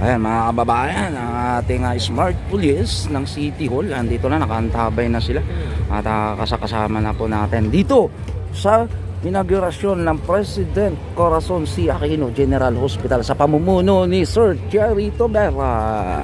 Ayan mga kababayan, ang ating smart police ng City Hall, andito na, nakaantabay na sila. At kasama na po natin dito sa inaugurasyon ng President Corazon C. Aquino General Hospital sa pamumuno ni Sir Jerry Tobera.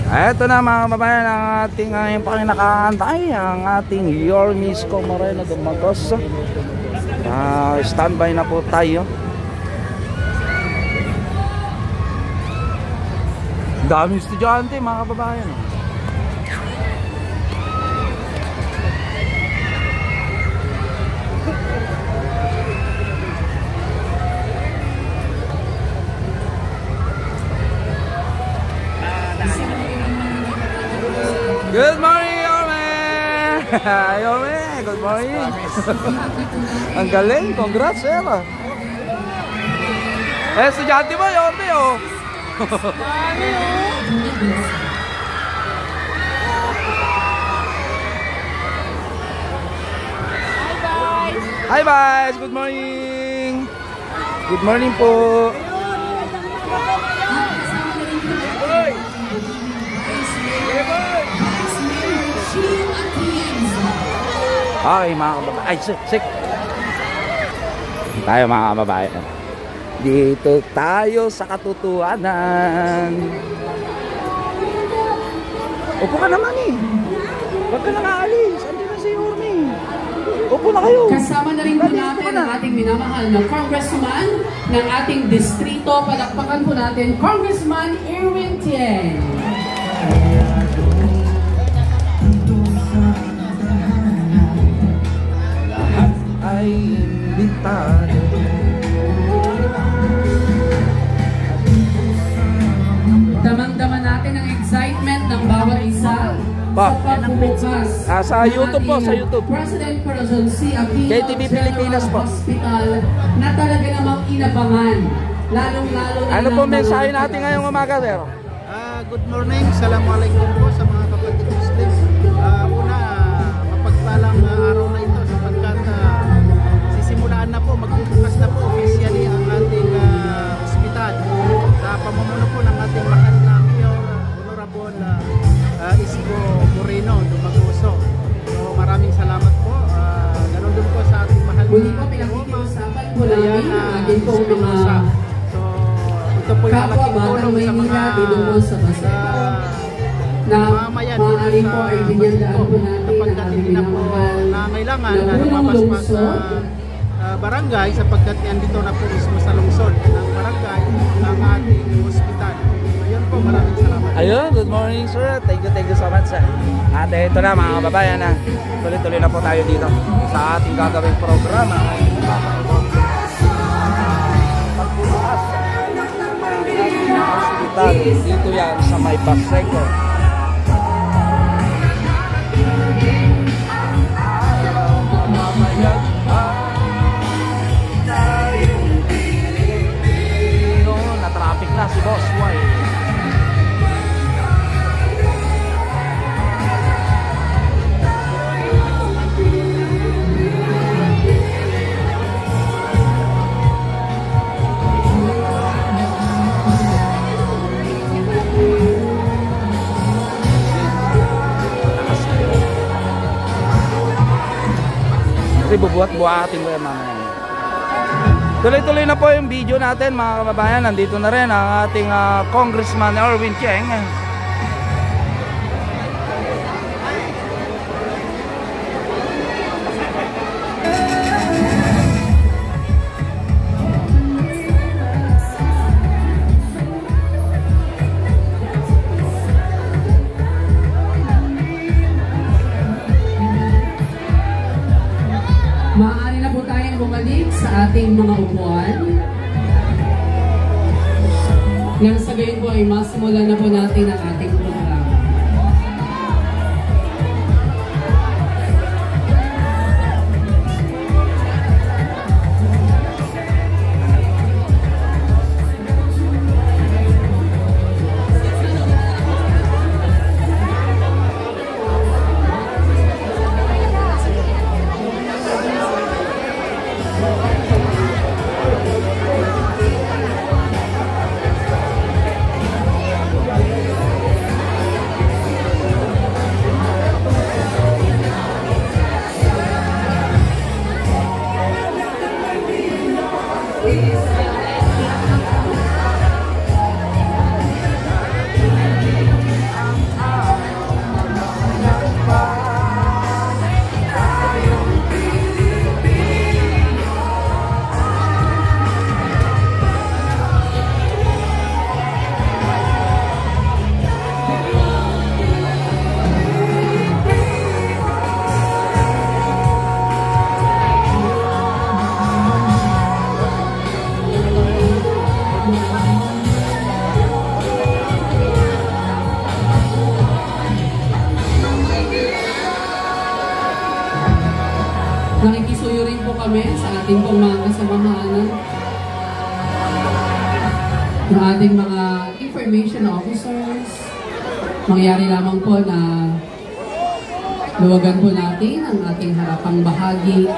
Ito na mga kababayan ang ating pakinakaantay, ang ating Yorme Isko Moreno Dumagos. Standby na po tayo. Daming estudyante mga kababayan. Good morning, Yorme! Yorme, good morning! Ang galing, congrats, sir! Estudyante mo, Yorme, oh! Hi, guys! Good morning! Good morning po! Okay mga kababayan, ay sik tayo mga kababayan, dito tayo sa katotohanan. Upo ka naman eh, wag ka nang aalis, andun na si Yorme, upo na kayo. Kasama na rin po natin ang ating minamahal na congressman ng ating distrito. Palakpakan po natin Congressman Erwin Tieng. Ay imbitado. Damang-dama natin ang excitement ng bawat isa sa pagbubukas sa YouTube po, sa YouTube. President Corazon C. Aquino KTV Pilipinas po. Hospital na talaga namang inabangan. Lalong-lalo na ano po mensahe natin ngayong umaga, sir? Good morning, assalamualaikum po sa mga kapatid Muslim. Una, mapagpalang araw na ito sapagkat sisimulaan na po, magbubukas na po officially ang ating ospital sa pamumuno po ng ating mahal na Mayor Honorable Isko Moreno Dumagoso. So maraming salamat po. Ganon din po sa ating mahal muli po pinakikiusapan po namin ang ating pong mga ito po yung malaking tulong sa mga na maaari po ay binyandaan po natin ang ating minamahal na kailangan na lumabas pa sa barangay sapagkat nandito na po mismo sa lungsod ng barangay ng ating hospital. Ayun po, maraming salamat. Ayun, good morning sir. Thank you so much sir. At ito na mga kababayan, tuloy-tuloy na po tayo dito sa ating gagawing programa. Pagbubukas hospital, dito yan sa may Paseco. Na-traffic na si Boss White. Bubuhat-buhatin ko yan mamaya. Tuloy-tuloy na po yung video natin mga kababayan. Nandito na rin ang ating Congressman Erwin Tieng. bumalik sa ating mga upuan. Nang sa gayon po ay masimulan na po natin ang ating programa. Nakikisuyo rin po kami sa ating pong mga kasamahan, ng ating mga information officers. Mangyari lamang po na luwagan po natin ang ating harapang bahagi.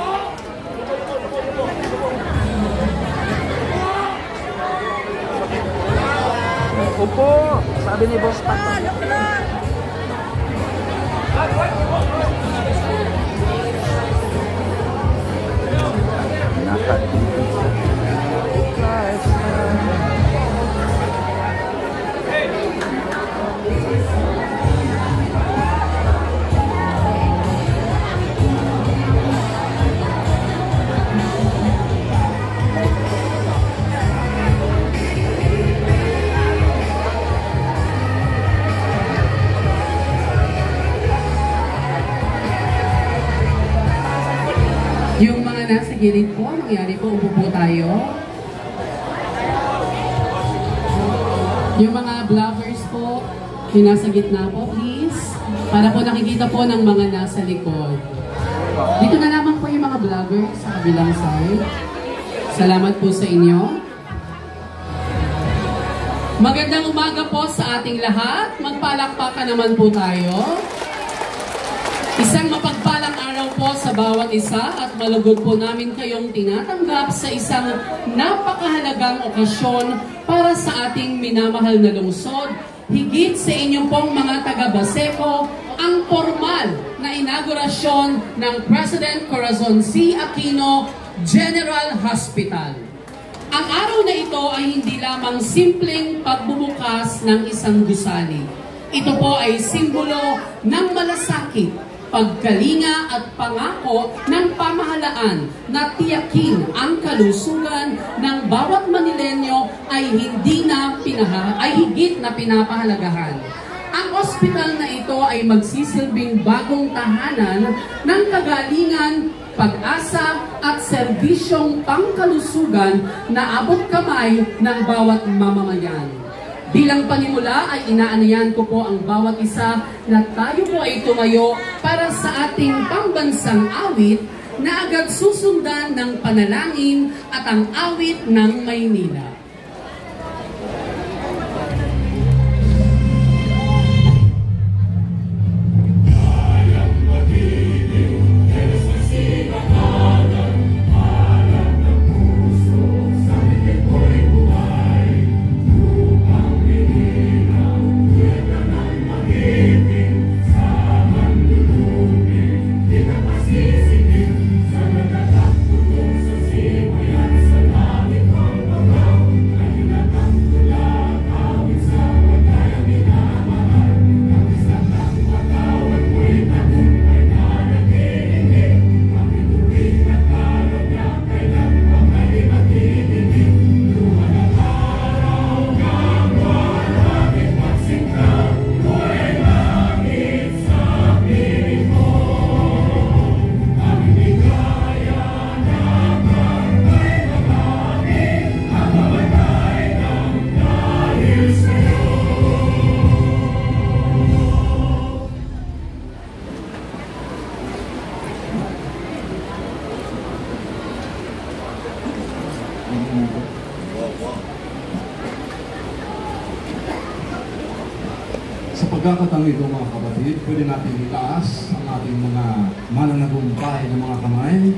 Opo, sabi ni Boss Pat. Yung mga nasa gilid po, mangyari po, upo po tayo. Yung mga vloggers po, yung nasa gitna po, please. Para po nakikita po ng mga nasa likod. Dito na naman po yung mga vloggers sa kabilang side. Salamat po sa inyo. Magandang umaga po sa ating lahat. Magpalakpakan naman po tayo. Isang mapagpalang araw po sa bawat isa at malugod po namin kayong tinatanggap sa isang napakahalagang okasyon para sa ating minamahal na lungsod. Higit sa inyong pong mga taga-Baseco, ang formal na inaugurasyon ng President Corazon C. Aquino General Hospital. Ang araw na ito ay hindi lamang simpleng pagbubukas ng isang gusali. Ito po ay simbolo ng malasakit, pagkalinga at pangako ng pamahalaan na tiyakin ang kalusugan ng bawat Manilenyo ay higit na pinapahalagahan. Ang ospital na ito ay magsisilbing bagong tahanan ng kagalingan, pag-asa at serbisyong pangkalusugan na abot kamay ng bawat mamamayan. Bilang panimula ay inaanayan ko po ang bawat isa na tayo po ay tumayo para sa ating pambansang awit na agad susundan ng panalangin at ang awit ng Maynila. Sa pagkakataon ito mga kapatid, pwede natin itaas ang ating mga mananagumpay ng mga kamay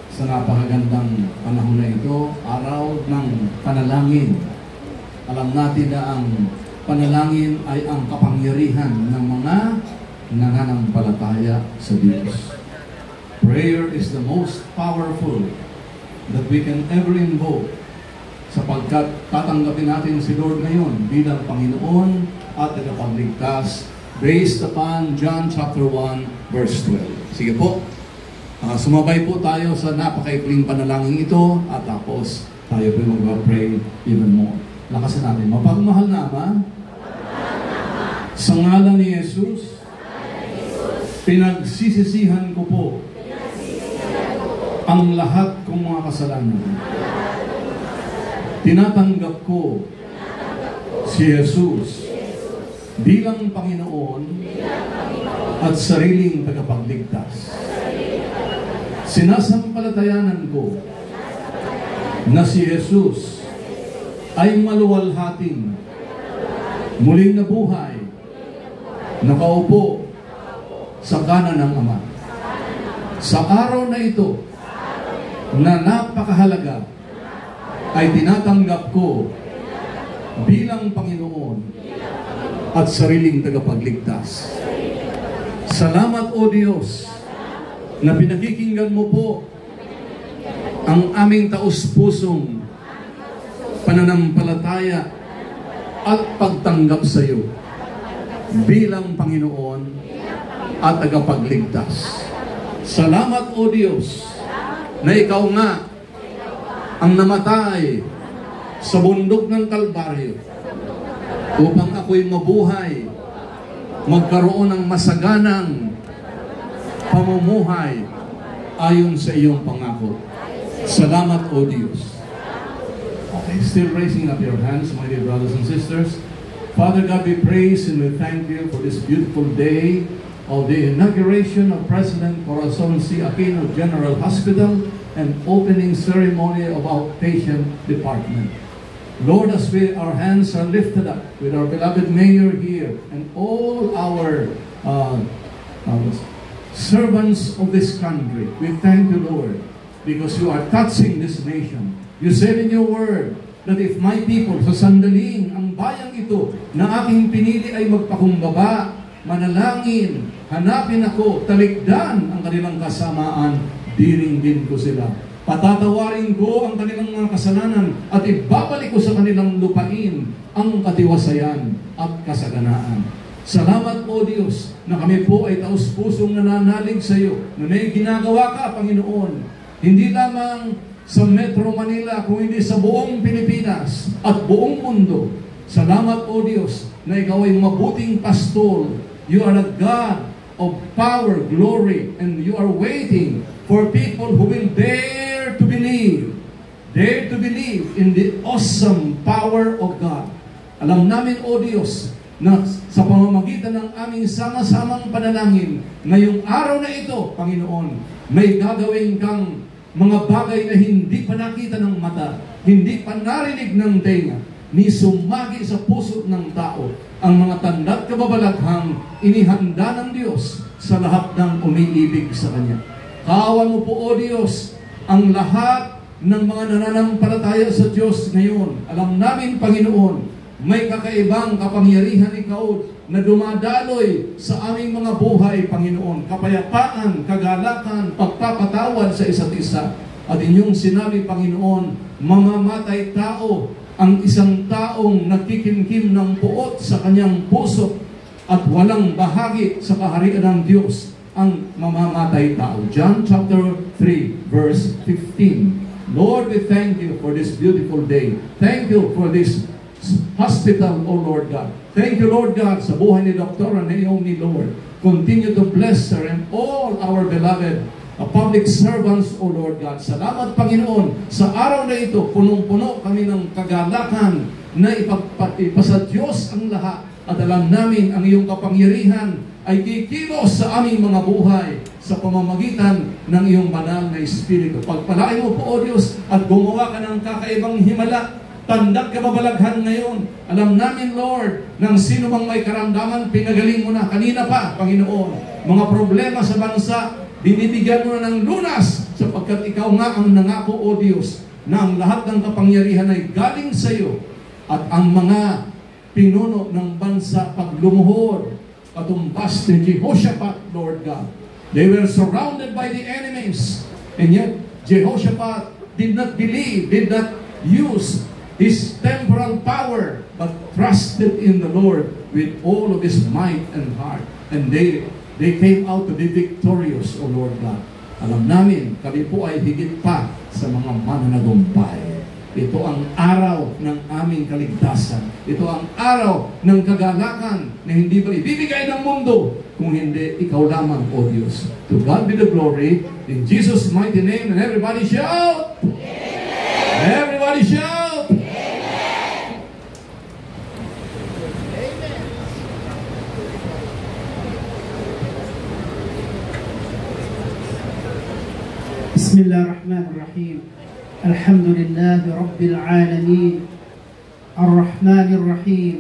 sa napakagandang panahon na ito, araw ng panalangin. Alam natin na ang panalangin ay ang kapangyarihan ng mga nananampalataya sa Diyos. Prayer is the most powerful that we can ever invoke, sapagkat tatanggapin natin si Lord ngayon bilang Panginoon at tagapagligtas based upon John chapter 1 verse 12. Sige po, sumabay po tayo sa napakaikling panalangin ito at tapos tayo po mag-pray even more. Lakasan natin. Mapagmahal na Ama, sa ngalan ni Jesus, pinagsisisihan ko po ang lahat kong mga kasalanan. Tinatanggap ko si Jesus bilang Panginoon at sariling tagapagligtas. Sinasampalatayanan ko na si Jesus ay maluwalhating muling nabuhay, nakaupo sa kanan ng Ama. Sa araw na ito na napakahalaga ay tinatanggap ko bilang Panginoon at sariling tagapagligtas. Salamat o Diyos na pinakikinggan mo po ang aming taus-pusong pananampalataya at pagtanggap sa iyo bilang Panginoon at tagapagligtas. Salamat o Diyos na ikaw nga ang namatay sa bundok ng Kalbaryo upang ako'y mabuhay, magkaroon ng masaganang pamumuhay ayon sa iyong pangako. Salamat o Diyos. Okay, still raising up your hands, my dear brothers and sisters. Father God, we praise and we thank you for this beautiful day of the inauguration of President Corazon C. Aquino General Hospital and opening ceremony of outpatient department. Lord, as our hands are lifted up with our beloved mayor here and all our servants of this country, we thank you, Lord, because you are touching this nation. You said in your word that if my people, sa sandaling ang bayang ito na aking pinili ay magpakumbaba, manalangin, hanapin ako, talikdan ang kanilang kasamaan, diringgin ko sila. Patatawarin ko ang kanilang mga kasalanan at ibabalik ko sa kanilang lupain ang katiwasayan at kasaganaan. Salamat po Diyos na kami po ay taus-pusong nananalig sa iyo na may ginagawa ka, Panginoon. Hindi lamang sa Metro Manila, kung hindi sa buong Pilipinas at buong mundo. Salamat po Diyos na ikaw ay mabuting pastol. You are a God of power, glory, and you are waiting for people who will dare to believe in the awesome power of God. Alam namin, O Diyos, na sa pamamagitan ng aming sama-samang panalangin, ngayong araw na ito, Panginoon, may gagawin kang mga bagay na hindi pa nakita ng mata, hindi pa narinig ng tenga, ni sumagi sa puso ng tao, ang mga tanda't kababalaghang inihanda ng Diyos sa lahat ng umiibig sa Kanya. Kaawan mo po, O Diyos, ang lahat ng mga nananampalataya sa Diyos ngayon. Alam namin, Panginoon, may kakaibang kapangyarihan ikaw na dumadaloy sa aming mga buhay, Panginoon. Kapayapaan, kagalakan, pagpapatawad sa isa't isa. At inyong sinabi, Panginoon, mamamatay tao ang isang taong nagkikimkim ng puot sa kanyang puso at walang bahagi sa kaharian ng Diyos ang mamamatay tao. John chapter 3 verse 15. Lord, we thank you for this beautiful day. Thank you for this hospital, O Lord God. Thank you, Lord God, sa buhay ni Dr. Naomi, Lord. Continue to bless her and all our beloved public servants, O Lord God. Salamat, Panginoon, sa araw na ito, punong-puno kami ng kagalakan na ipasa Diyos ang lahat. At alam namin ang iyong kapangyarihan ay kikilos sa aming mga buhay sa pamamagitan ng iyong banal na Espiritu. Pagpalain mo po, O Diyos, at gumawa ka ng kakaibang himala tanda't kababalaghan ngayon. Alam namin, Lord, ng sino mang may karamdaman, pinagaling mo na. Kanina pa, Panginoon, mga problema sa bansa, binibigyan mo na ng lunas, sapagkat ikaw nga ang nangako, O Diyos, na ang lahat ng kapangyarihan ay galing sa iyo, at ang mga pinuno ng bansa paglumuhod, patumbas ni Jehoshaphat, Lord God. They were surrounded by the enemies, and yet Jehoshaphat did not believe, did not use his temporal power, but trusted in the Lord with all of his might and heart. And they came out to be victorious, O Lord God. Alam namin, kami po ay higit pa sa mga mananagumpay. Ito ang araw ng aming kaligtasan. Ito ang araw ng kagalakan na hindi ba ibibigay ng mundo kung hindi ikaw lamang, O Diyos. To God be the glory. In Jesus' mighty name, and everybody shout! Amen. Everybody shout! بسم الله الرحمن الرحيم الحمد لله رب العالمين الرحمن الرحيم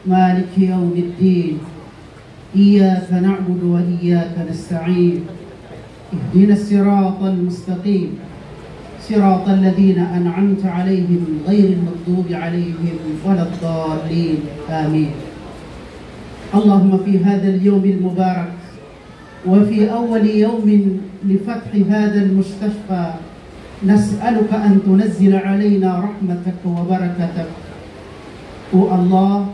مالك يوم الدين إياك نعبد وإياك نستعين اهدنا الصراط المستقيم صراط الذين أنعمت عليهم غير المغضوب عليهم ولا الضالين آمين. اللهم في هذا اليوم المبارك وفي أول يوم لفتح هذا المستشفى نسألك أن تنزل علينا رحمتك وبركتك. O Allah,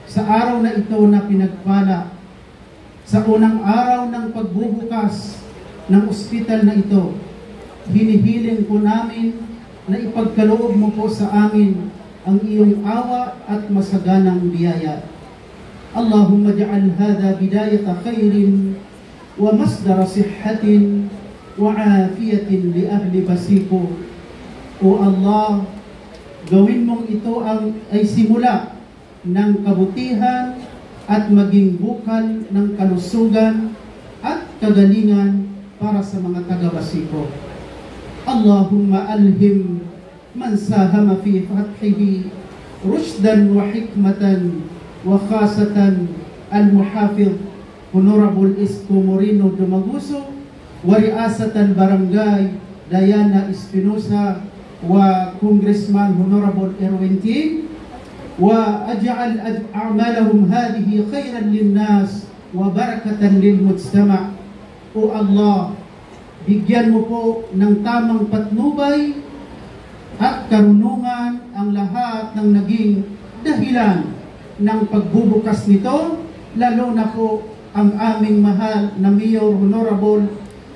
sa araw na ito na pinagpala, sa unang araw ng pagbubukas ng ospital na ito, hinihiling po namin na ipagkaloob mo po sa amin ang iyong awa at masaganang biyaya. Allahumma ja'al hadha bidayata khairin wa masdara sihhatin wa afiyatin li ahli Basico. O Allah, gawin mong ito ay simula ng kabutihan at maging bukal ng kalusugan at kagalingan para sa mga taga-Basico. Allahumma alhim man sahama fi fathihi rushdan wa hikmatan wa khasatan al-muhafidh Honorable Isko Moreno Dumaguso wa riasatan Barangay Diana Espinosa wa Congressman Honorable Erwin Ting wa aj'al a'malahum hadhihi khairan linnas wa barakatan lil mujtama'. O Allah, bigyan mo po ng tamang patnubay at karunungan ang lahat ng naging dahilan ng pagbubukas nito, lalo na po ang aming mahal na Mayor Honorable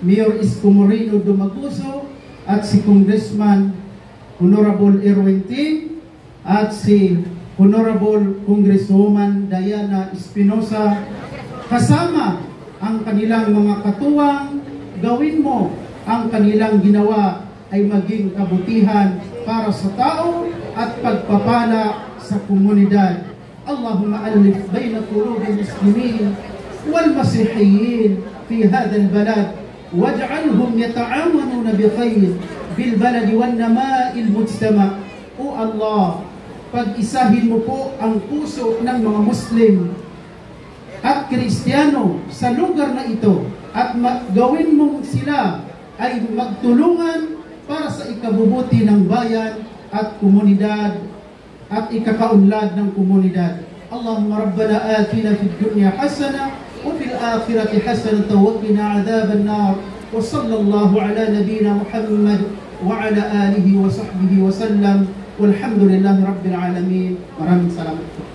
Mayor Isko Moreno Dumaguso at si Congressman Honorable Erwin Ting at si Honorable Congresswoman Diana Espinosa, kasama ang kanilang mga katuwang. Gawin mo ang kanilang ginawa ay maging kabutihan para sa tao at pagpapala sa komunidad. Allahumma alif bayna qulubil muslimin wal masihiyin fi hadha al-balad waj'alhum yata'awanuna bi khair bil balad wan nama'il mujtama'. O Allah, pag-isahin mo po ang puso ng mga Muslim at Kristiyano sa lugar na ito at gawin mong sila ay magtulungan para sa ikabubuti ng bayan at komunidad at ikakaunlad ng komunidad. Allahumma rabbana atina fid dunya hasana wa fil akhirati hasanatan wa qina adhaban nar. Wa sallallahu ala nabiyyina Muhammad wa ala alihi wa sahbihi wa sallam. Walhamdulillahi rabbil alamin. Maraming salamat po.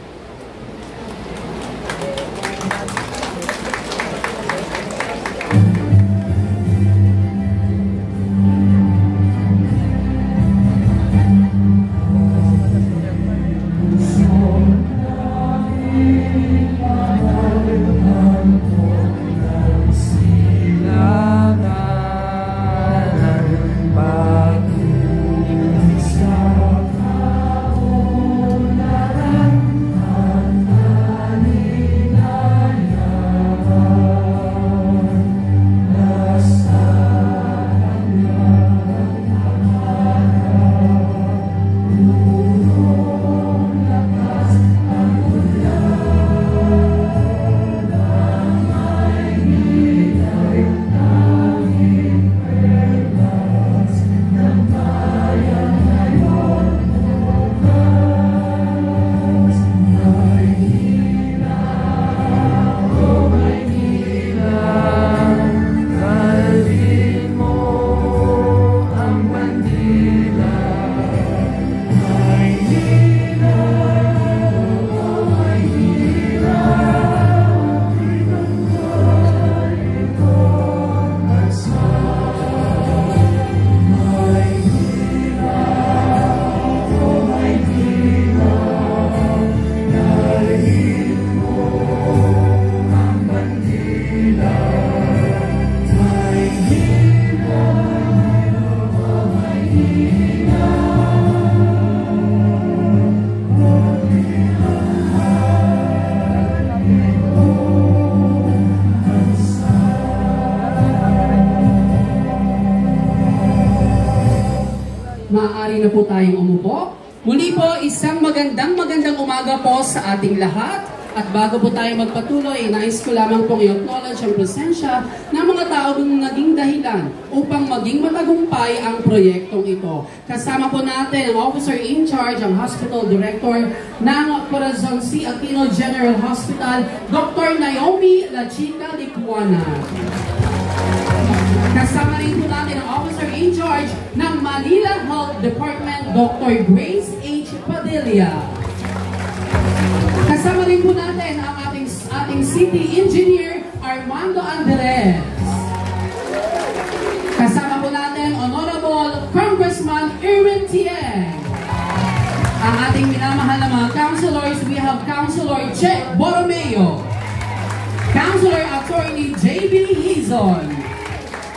na po tayong umupo. Muli po, isang magandang umaga po sa ating lahat. At bago po tayo magpatuloy, nais ko lamang pong i-acknowledge ang presensya ng mga taong naging dahilan upang maging matagumpay ang proyektong ito. Kasama po natin ang Officer in Charge, ang Hospital Director ng Corazon C. Aquino General Hospital, Dr. Naomi La Chica Licuana. Kasama rin po natin ang Officer in Charge ng Manila Health Department, Dr. Grace H. Padilla. Kasama rin po natin ang ating City Engineer, Armando Andres. Kasama po natin Honorable Congressman Erwin Tieng. Ang ating minamahal na mga councilors, we have Councilor Che Borromeo, Councilor Attorney J.B. Hizon,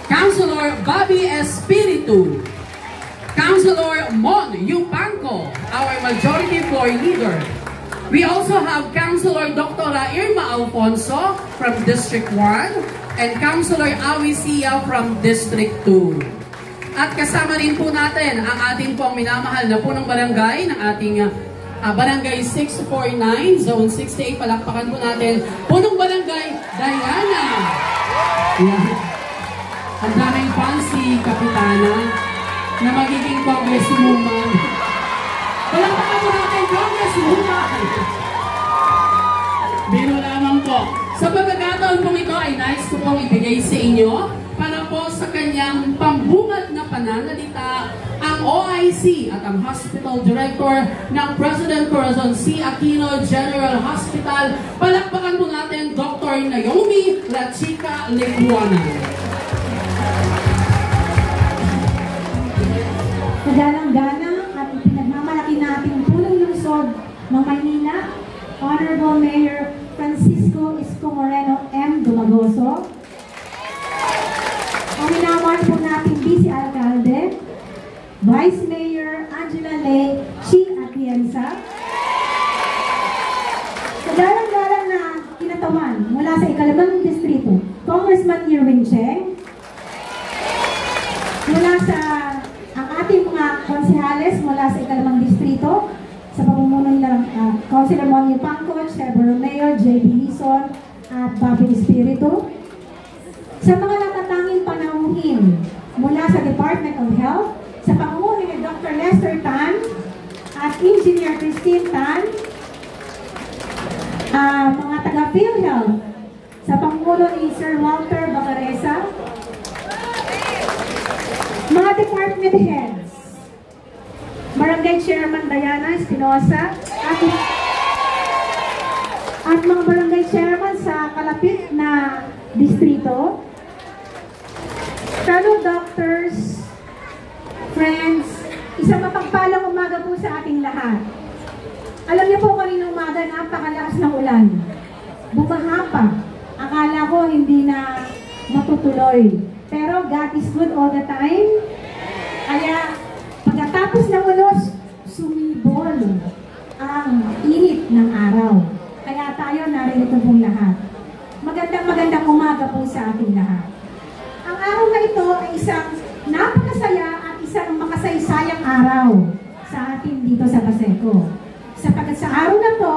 Councilor Bobby Espiritu, Councilor Mon Yupanco, our Majority Floor Leader. We also have Councilor Dr. Irma Alfonso from District 1 and Councilor Awi Sia from District 2. At kasama rin po natin ang ating pong minamahal na punong barangay ng ating Barangay 649, Zone 68. Palakpakan po natin punong barangay Diana. Yeah. Ang daming fancy kapitana na magiging congresswoman. Palakpakan po natin, congresswoman! Biro lamang po. Sa pagkakataon pong ito ay nais ko pong ibigay sa inyo para po sa kanyang pambungad na pananalita ang OIC at ang Hospital Director ng President Corazon C. Aquino General Hospital. Palakpakan po natin Dr. Naomi La Chica Licuana. Kagalang-galang at pinagmamalaki nating punong lungsod ng Maynila, Honorable Mayor Francisco Isko Moreno M. Dumagoso, ang minamahal po nating Vice Alcalde, Vice Mayor Angela Ley Chi Atienza, kagalang-galang na kinatawan mula sa ikalimang distrito, Congressman Erwin Cheng, mula sa ang ating mga konsehales mula sa ikalimang distrito, sa pamumuno ng Councilor Mon Yupanco, Chevron Mayor, J.B. Hizon, at Bobby Espiritu. Sa mga natatanging panauhin mula sa Department of Health, sa pamumuno ni Dr. Lester Tan at Engineer Christine Tan, mga taga-PhilHealth, sa pamumuno ni Sir Walter Bacaresa, mga department heads, Barangay Chairman Diana Espinosa, at mga barangay chairman sa kalapit na distrito, fellow doctors, friends, isang mapagpalang umaga po sa ating lahat. Alam niyo po kanina umaga, napakalakas ng ulan. Bumaha pa. Akala ko hindi na matutuloy. Pero God is good all the time. Kaya pagkatapos ng ulos, sumibol ang init ng araw. Kaya tayo narito pong lahat. Magandang umaga po sa ating lahat. Ang araw na ito ay isang napakasaya at isang makasaysayang araw sa atin dito sa Baseco. Sapagkat sa araw na to,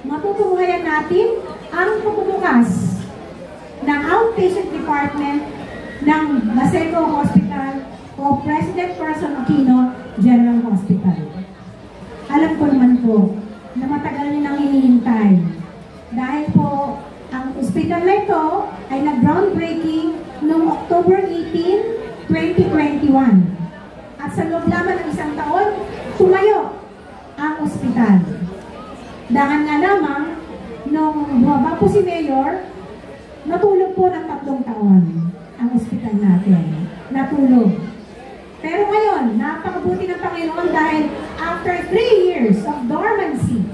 matutunghayan natin ang pagbubukas ng outpatient department ng Baseco Hospital o President Corazon Aquino General Hospital. Alam ko naman po na matagal nyo nang hinihintay. Dahil po, ang hospital na ito ay nag-groundbreaking noong October 18, 2021. At sa loob lamang ng isang taon, tumayo ang ospital. Dahil nga lamang, nung bumaba po si Mayor, natulog po ng 3 taon ang ospital natin. Natulog. Pero ngayon, napakabuti ng Panginoon dahil after 3 years of dormancy,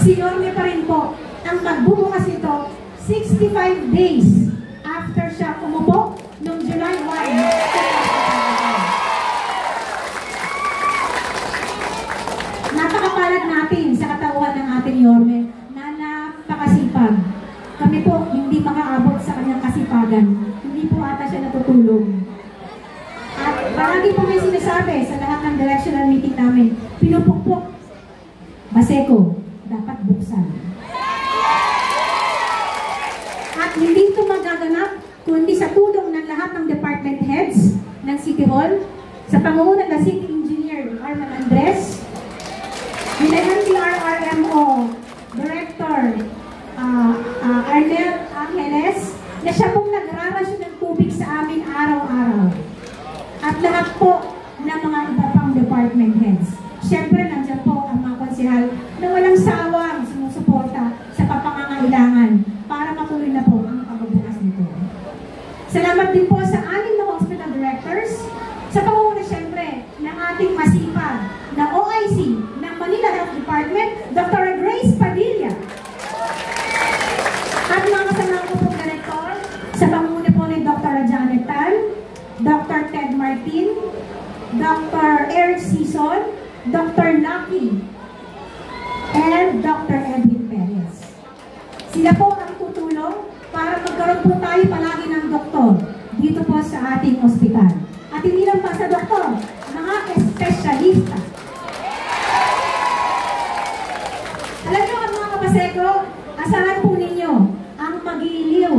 sinyorme pa rin po ang magbubukas ito 65 days after siya umupo noong July 1. Napakapalad natin sa katauhan ng ating Yorme na napakasipag. Kami po hindi makaabot sa kanyang kasipagan. Hindi po ata siya natutulog. At Lagi po may sinasabi sa lahat ng directional meeting namin, pinupukpok, Baseco, dapat buksan. At hindi ito magaganap kundi sa tulong ng lahat ng department heads ng City Hall, sa pangunguna ng City Engineer Arman Andres, Nilayan RRMO Director Arnel Angeles, na siya pong nagrarasyon ng tubig sa amin araw-araw. At lahat po ng mga iba pang department heads. Siyempre, nandiyan po ang mga konsehal na walang sawang sumusuporta sa papangangailangan para matuloy na po ang pagbubukas nito. Salamat din po sa anim na hospital directors, sa pangunguna siyempre ng ating masipag na OIC ng Manila Health Department, Dr. Grace Padilla. At mga kasama ko pong director, sa pangunguna po ni Dr. Janet Tan, Dr. Ted Martin, Dr. Eric Sison, Dr. Lucky, and Dr. Edwin Perez. Sila po ang tutulong para magkaroon po tayo palagi ng doktor dito po sa ating ospital. At hindi lang pa sa doktor, mga espesyalista. Alam nyo ang mga kapaseko, asahan po ninyo ang mag-iiliw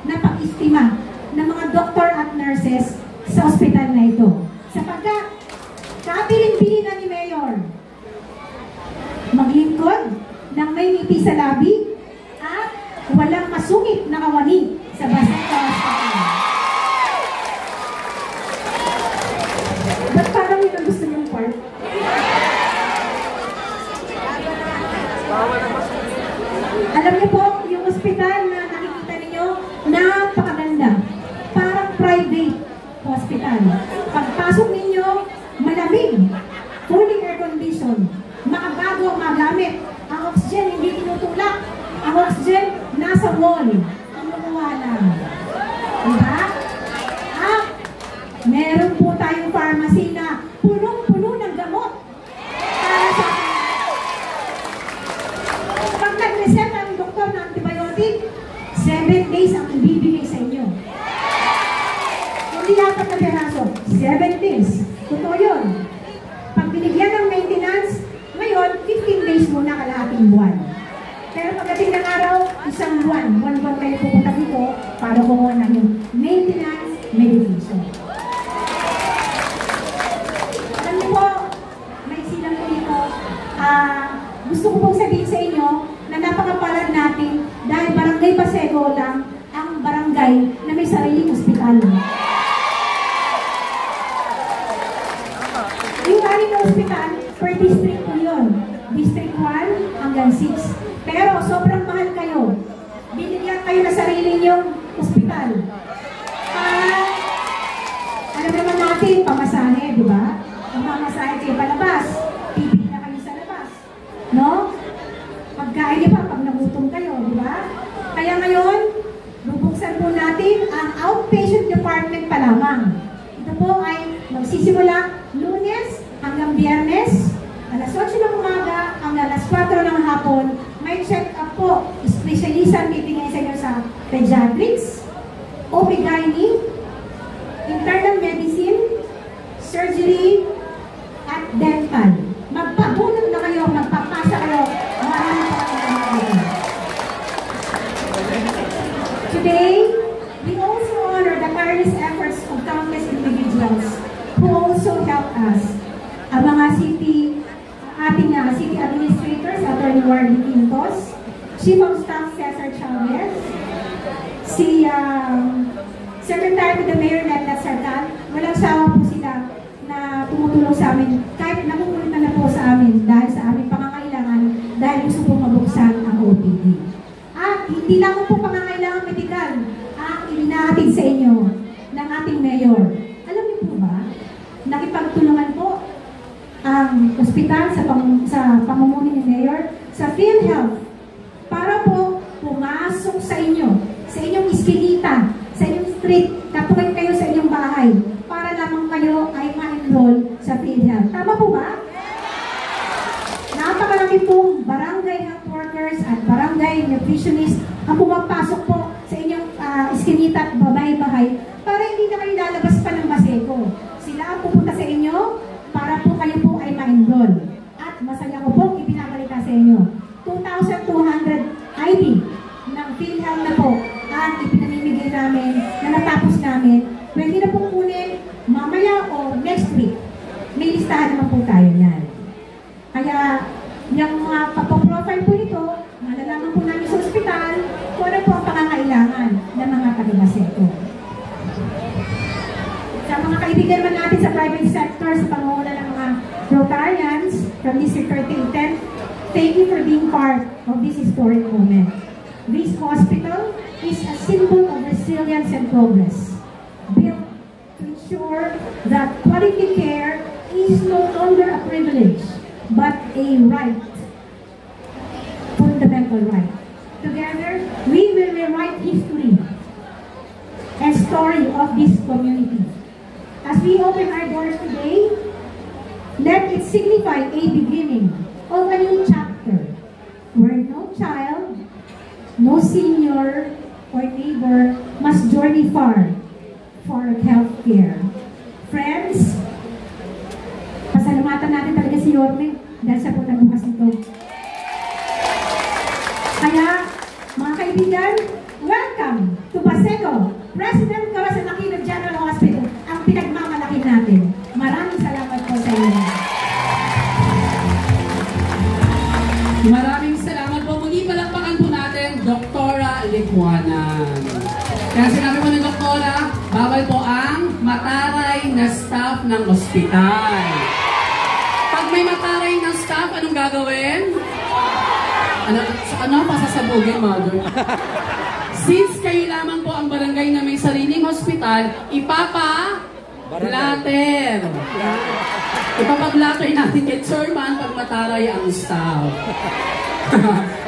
na pag-istima ng mga doktor at nurses sa ospital na ito. Sapagkat kabilin-bilinan ni Mayor maglingkod ng may ngiti sa labi at walang masungit na kawani sa Baseco Hospital. Ba't parang yun ang gusto niyong part? Alam niyo po, yung ospital na nakikita ninyo, napakaganda. Parang private hospital. Pagpasok ninyo, malamig, fully air condition, makabago ang magamit. Ang oxygen hindi tinutulak. Ang oxygen nasa wall. Kumukuha lang. Diba? At meron po tayong pharmacy na punong-puno ng gamot. Para sa pag nag-reset ang doktor ng antibiotic, 7 days ang ibibigay sa inyo. Hindi dapat na peraso, 7 days. Totoo yun. Pag binigyan ng maintenance, ngayon, 15 days muna kalahating buwan. Pero pagdating ng araw, isang buwan. Buwan-buwan kayo pupunta dito para kumuha ng yung maintenance medication. Alam niyo po, may silang po dito. Gusto ko pong sabihin sa inyo na napakapalad natin dahil Barangay Baseco lang ang barangay na may sariling ospital. Yung aling na ospital, per district po yun. District 1 hanggang 6. Pero sobrang mahal kayo. Binigyan kayo na sarili niyong ospital. Alam naman natin, pamasahe, di ba? Ang pamasahe kayo palabas. Pipili na kayo sa labas. No? Pagkain niyo pa, pag nagutom kayo, di ba? Kaya ngayon, bubuksan po natin ang outpatient department pa lamang. Ito po ay magsisimula Lunes hanggang Biyernes, alas 8 ng umaga hanggang alas 4 ng hapon. May check-up po, specialista meeting ngayon sa inyo sa pediatrics, OB-GYN, internal medicine, surgery, at dental. Magpabunod na kayo, magpapasa kayo. Marami pa kayo. Today, we also honor the tireless efforts of countless individuals who also help us. Ang mga ating city administrators, Attorney Wardy Quintos, Chief of Staff Cesar Chavez, si Secretary to the Mayor Neta Sartan, walang sawa po sila na tumutulong sa amin, kahit nakukulitan na po sa amin dahil sa aming pangangailangan, dahil gusto po mabuksan ang OPD. At hindi lang po pangangailangan medikal ang ilinahatid sa inyo ng ating mayor. Alam niyo po ba, nakipagtulungan po ang ospital sa pamumuno ni Mayor sa PhilHealth para po pumasok sa inyong iskinita, sa inyong street, katuwid kayo sa inyong bahay para lamang kayo ay ma-enroll sa PhilHealth. Tama po ba? Napakalaki pong barangay health workers at barangay nutritionist ang pumapasok po sa inyong iskinita at bahay-bahay para hindi na kayo lalabas pa ng Baseco. Sila namin, pwede na pong kunin mamaya o next week. May listahan naman po tayo yan. Kaya, yung papoprofile po nito, malalaman po namin sa ospital kung ano po ang pangangailangan ng mga taga-Baseco. Sa mga kaibigan naman natin sa private sector, sa pangunguna ng mga Rotarians from District 3810, thank you for being part of this historic moment. This hospital is a symbol of resilience and progress, built to ensure that quality care is no longer a privilege, but a right, fundamental right. Together, we will rewrite history and story of this community. As we open our doors today, let it signify a beginning of a new chapter where no child, no senior or neighbor must journey far for health care. Friends, pasalamatan natin talaga si Yorme dahil sa po nagbukas nito. Kaya, mga kaibigan, welcome to Baseco, President Corazon Aquino General Hospital, ang pinagmamalaki natin. Maraming salamat po sa inyo. Maraming salamat po. Muli palakpakan po natin, Doktora Lipuanan. Kaya sinabi po ng Doktora, bawal po ang mataray na staff ng ospital. Pag may mataray na staff, anong gagawin? Ano pasasabugin, Mother? Since kayo lamang po ang barangay na may sariling hospital, ipapa-blatter. Ipapag-blatter natin kay Chairman pag mataray ang staff.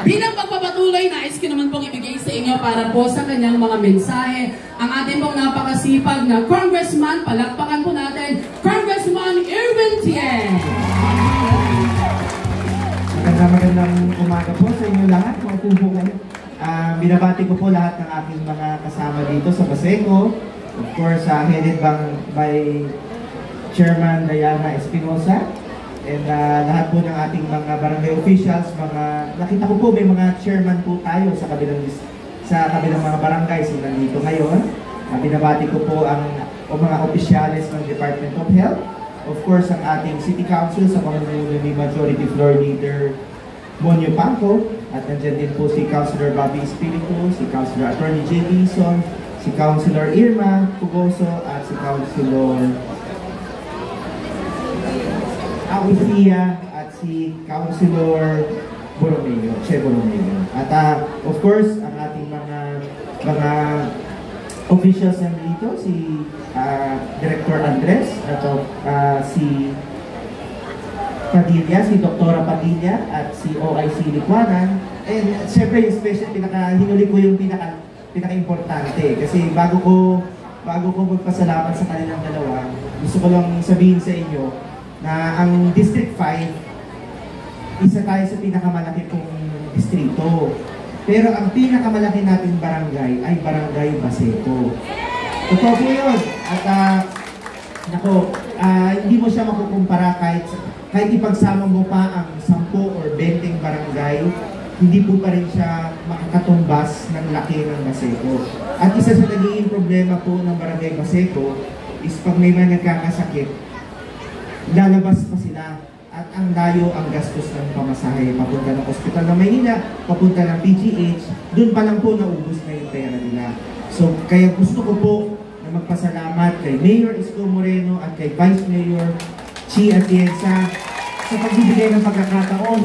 Bilang pagpapatuloy, nais ko naman pong ibigay sa inyo para po sa kanyang mga mensahe ang ating pong napakasipag na Congressman, palakpakan po natin, Congressman Erwin Tien. Magandang umaga po sa inyo lahat, mga pupo kayo. Binabati ko po lahat ng aking mga kasama dito sa Baseco. Of course, headed by Chairman Diana Espinosa. And lahat po ng ating mga barangay officials, nakita ko po may mga chairman po tayo sa kabilang mga barangay sila dito ngayon. Binabati ko po ang mga opisyales ng Department of Health. Of course, ang ating City Council sa pamumuno ni Majority Floor Leader Monyo Pangco. At nandiyan din po si Councilor Bobby Espiritu, si Councilor Attorney J. Dizon, si Councilor Irma Pugoso, at si Councilor Awisia, at si Councilor Borromeo, Che Borromeo. At of course, ang ating mga officials nandito, si Director Andres, at si Padilla, si Doktora Padilla, at si OIC Lipuanan. And siyempre yung special, hinuli ko yung pinaka-importante. Kasi bago ko magpasalamat sa kanilang dalawa, gusto ko lang sabihin sa inyo na ang District 5, isa tayo sa pinakamalaki pong distrito. Pero ang pinakamalaki nating barangay ay Barangay Baseco. Totoo po yun. At hindi mo siya makukumpara kahit ipagsama mo pa ang 10 or 20 barangay, hindi po pa rin siya makakatumbas ng laki ng Baseco. At isa sa naging problema po ng Barangay Baseco is pag may mga nagkakasakit, lalabas pa sila at ang layo ang gastos ng pamasahe papunta ng Ospital ng Maynila, papunta ng PGH, doon pa lang po naubos na yung pera nila. So, kaya gusto ko po na magpasalamat kay Mayor Isko Moreno at kay Vice Mayor Chi Atienza sa pagbibigay ng pagkakataon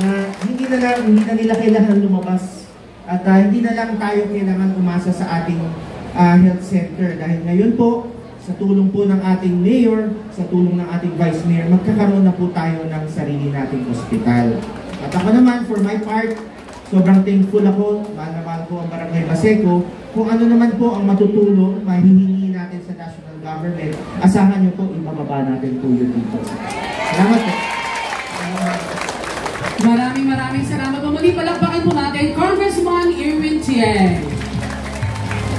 na hindi na nila kailangan lumabas at hindi na lang tayo kailangan umasa sa ating health center dahil ngayon po sa tulong po ng ating mayor, sa tulong ng ating vice mayor, magkakaroon na po tayo ng sarili nating ospital. At ako naman, for my part, sobrang thankful ako, mahal na mahal po ang Barangay Baseco. Kung ano naman po ang matutulong, mahihingi natin sa national government, asahan nyo po, ibababa natin po yun dito. Salamat po. Maraming salamat po. Muli palakpakan po natin, Congressman Erwin Tien.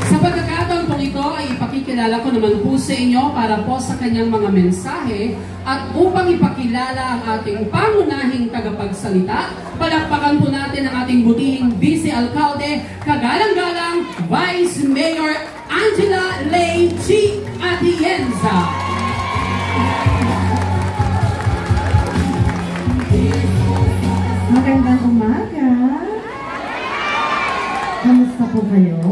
Sa pagkakataon po ito ay ipakikilala ko naman po sa inyo para po sa kanyang mga mensahe at upang ipakilala ang ating pangunahing tagapagsalita, palakpakan po natin ang ating butihing Vice Alcalde, kagalang-galang Vice Mayor Angela Lei G. Atienza. Magandang umaga. Kamusta po kayo?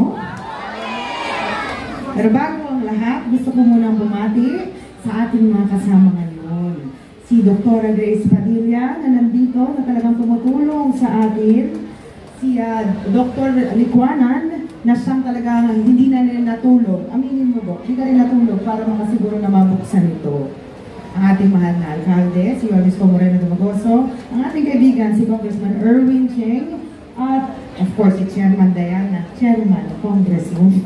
Pero bago ang lahat, gusto ko munang bumati sa ating mga kasama ngayon. Si Dr. Grace Padilla na nandito na talagang tumutulong sa atin. Si Dr. Liquanan na siyang talagang hindi na rin natulog. Aminin mo, Dok, hindi ka rin natulog para makasiguro na mabuksan ito. Ang ating mahal na alkalde, si Obispo Moreno Dumagoso, ang ating kaibigan, si Congressman Erwin Cheng, at of course, si Chairman Diana, Chairman of Congressman.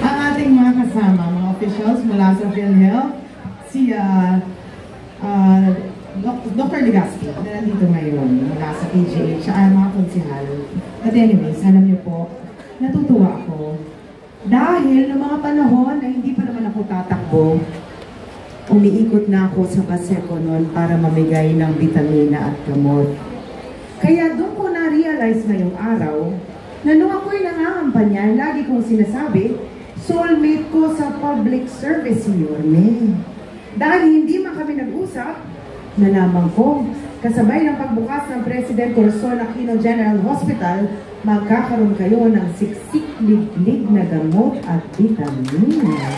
Ang ating mga kasama, mga officials mula sa PhilHealth, si Dr. Legaspi, na nandito ngayon, mula sa PGH, ang mga konsihal. But anyways, alam niyo po, natutuwa ako. Dahil noong mga panahon na hindi pa naman ako tatakbo, umiikot na ako sa Baseco noon para mamigay ng bitamina at gamot. Kaya doon ko na-realize ngayong araw na nung ako'y nangangampanya, lagi kong sinasabi, soulmate ko sa public service si Yorme. Dahil hindi man kami nag-usap, nalaman ko, kasabay ng pagbukas ng President Corazon Aquino General Hospital, magkakaroon kayo ng siksik-liglig na gamot at vitamina.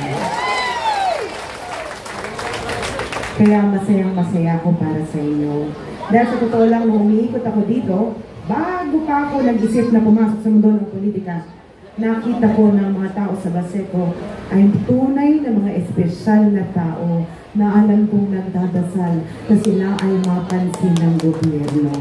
Kaya masayang-masaya ako para sa inyo. Dahil sa totoo lang, nung umiikot ako dito, bago pa ako nag-isip na pumasok sa mundo ng politika, nakita ko ng mga tao sa Baseco ay tunay na mga espesyal na tao na alam kong nagdadasal na sila ay mapansin ng gobyerno.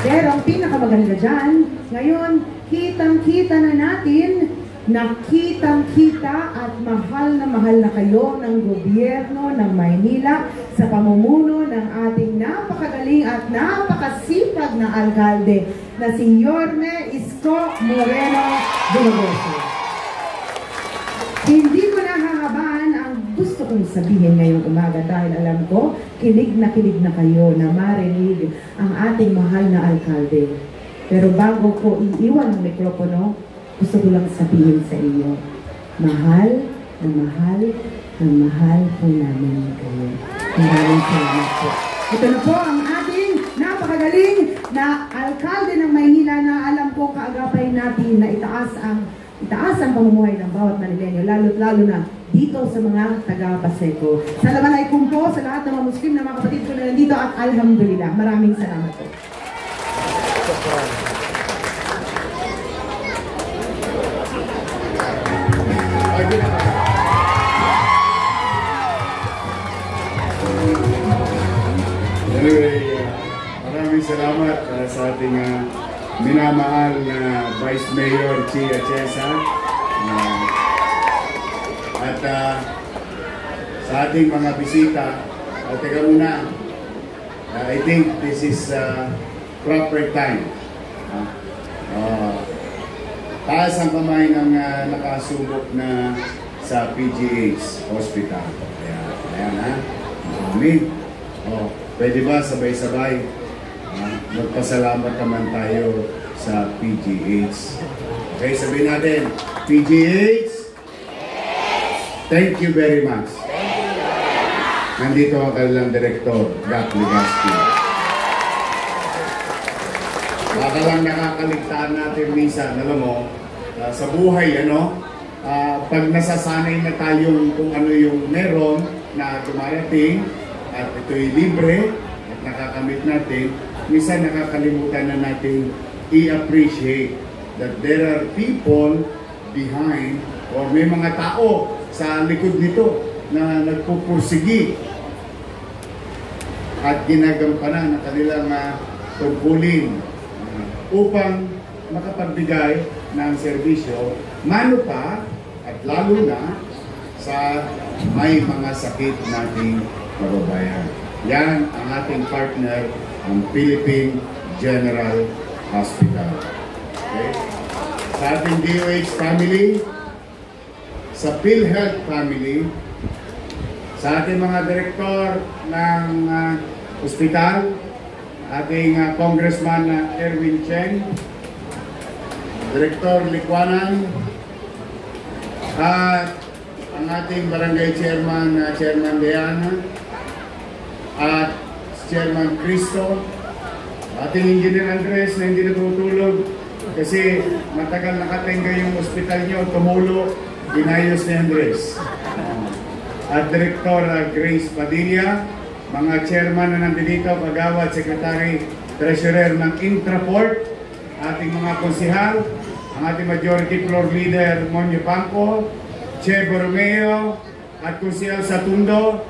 Pero ang pinakamaganda dyan, ngayon, kitang-kita na natin, nakitang-kita at mahal na kayo ng gobyerno ng Maynila sa pamumuno ng ating napakagaling at napakasipag na alkalde na si Yorme Isko Moreno Dumagoso. Hindi ko nahahabaan ang gusto kong sabihin ngayong umaga dahil alam ko, kilig na kayo na marinig ang ating mahal na alkalde. Pero bago ko iiwan ang mikropono, gusto ko lang sabihin sa inyo, mahal po namin kayo. Maraming salamat po. Ito na po ang ating napakagaling na alkalde ng Maynila na alam ko kaagapay natin na itaas ang pamumuhay ng bawat Manileño, lalo na dito sa mga taga-Baseco. Salamalaikum po sa lahat ng mga Muslim na mga kapatid ko na nandito at alhamdulillah. Maraming salamat po. Anyway, maraming salamat sa ating minamahal na Vice Mayor Chi Atienza at sa ating mga bisita. Teka muna, I think this is proper time. Taas ang kamay ng nakasubok na sa PGH Hospital. Ayan ha. Amen. Pwede ba sabay-sabay magpasalamat naman tayo sa PGH? Okay, sabihin natin, PGH, thank you very much. Nandito ang kanilang direktor, Doc Legaspi. Baka lang nakakaligtaan natin minsan, alam mo, sa buhay, pag nasasanay na tayong kung ano yung meron na dumarating at ito'y libre at nakakamit natin, minsan nakakalimutan na natin i-appreciate that there are people behind or may mga tao sa likod nito na nagpupursigi at ginagampanan ng kanilang tungkulin upang makapagbigay ng serbisyo, mano pa at lalo na sa may mga sakit nating kababayan. Yan ang ating partner, ang Philippine General Hospital. Okay? Sa ating DOH family, sa PhilHealth family, sa ating mga direktor ng ospital, ating Congressman Erwin Cheng, Director Likwanan, at ang ating Barangay Chairman, Chairman Leana, at Chairman Cristo, ating Engineer Andres na hindi natutulog kasi matagal nakatingga yung ospital nyo, tumulo, inayos ni Andres. At Director Grace Padilla, mga chairman na nandito, kagawad, secretary, treasurer ng Intraport, ating mga konsihal, ang ating majority floor leader, Monyo Pangco, Che Borromeo, at konsihal Satundo.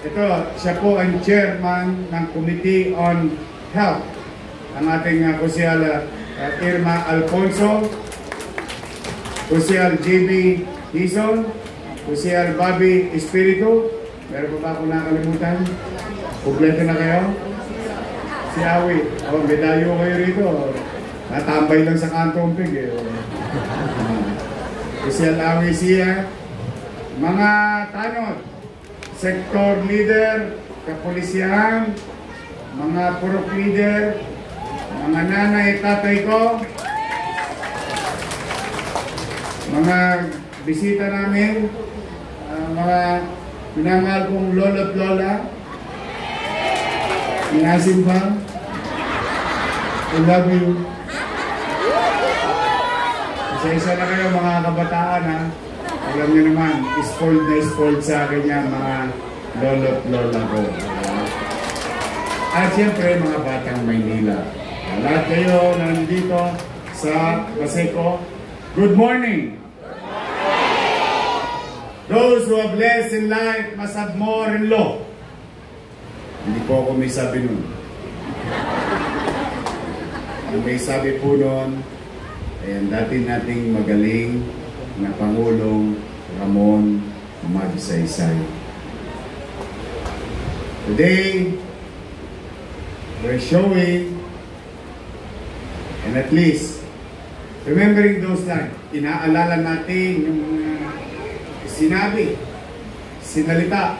Ito, siya po ang chairman ng Committee on Health. Ang ating konsihal Irma Alfonso, konsihal JB Hison, konsihal Bobby Espiritu. Meron pa ba akong nakalimutan? Kompleto na kayo? Si Awi. Oh, medalyo kayo rito. Natambay lang sa kantong pig eh. Konsihal Awi siya. Mga tanod, sector leader, kapulisyahan, mga purok leader, mga nanay, tatay ko, mga bisita namin, mga minamahal kong lolo at lola, inasin pa, I love you. Isa-isa na kayo mga kabataan ha. Alam niyo naman, spoiled sa akin yan mga lolo at lola ko. At siyempre mga batang Maynila. Lahat kayo nandito sa Baseco, good morning! Those who are blessed in life must have more in law. Hindi po ako may sabi nun. Ang may sabi po nun, ayan, dati nating magaling na Pangulong Ramon Magsaysay. Today, we're showing, and at least, remembering those times, inaalala natin yung sinabi, sinalita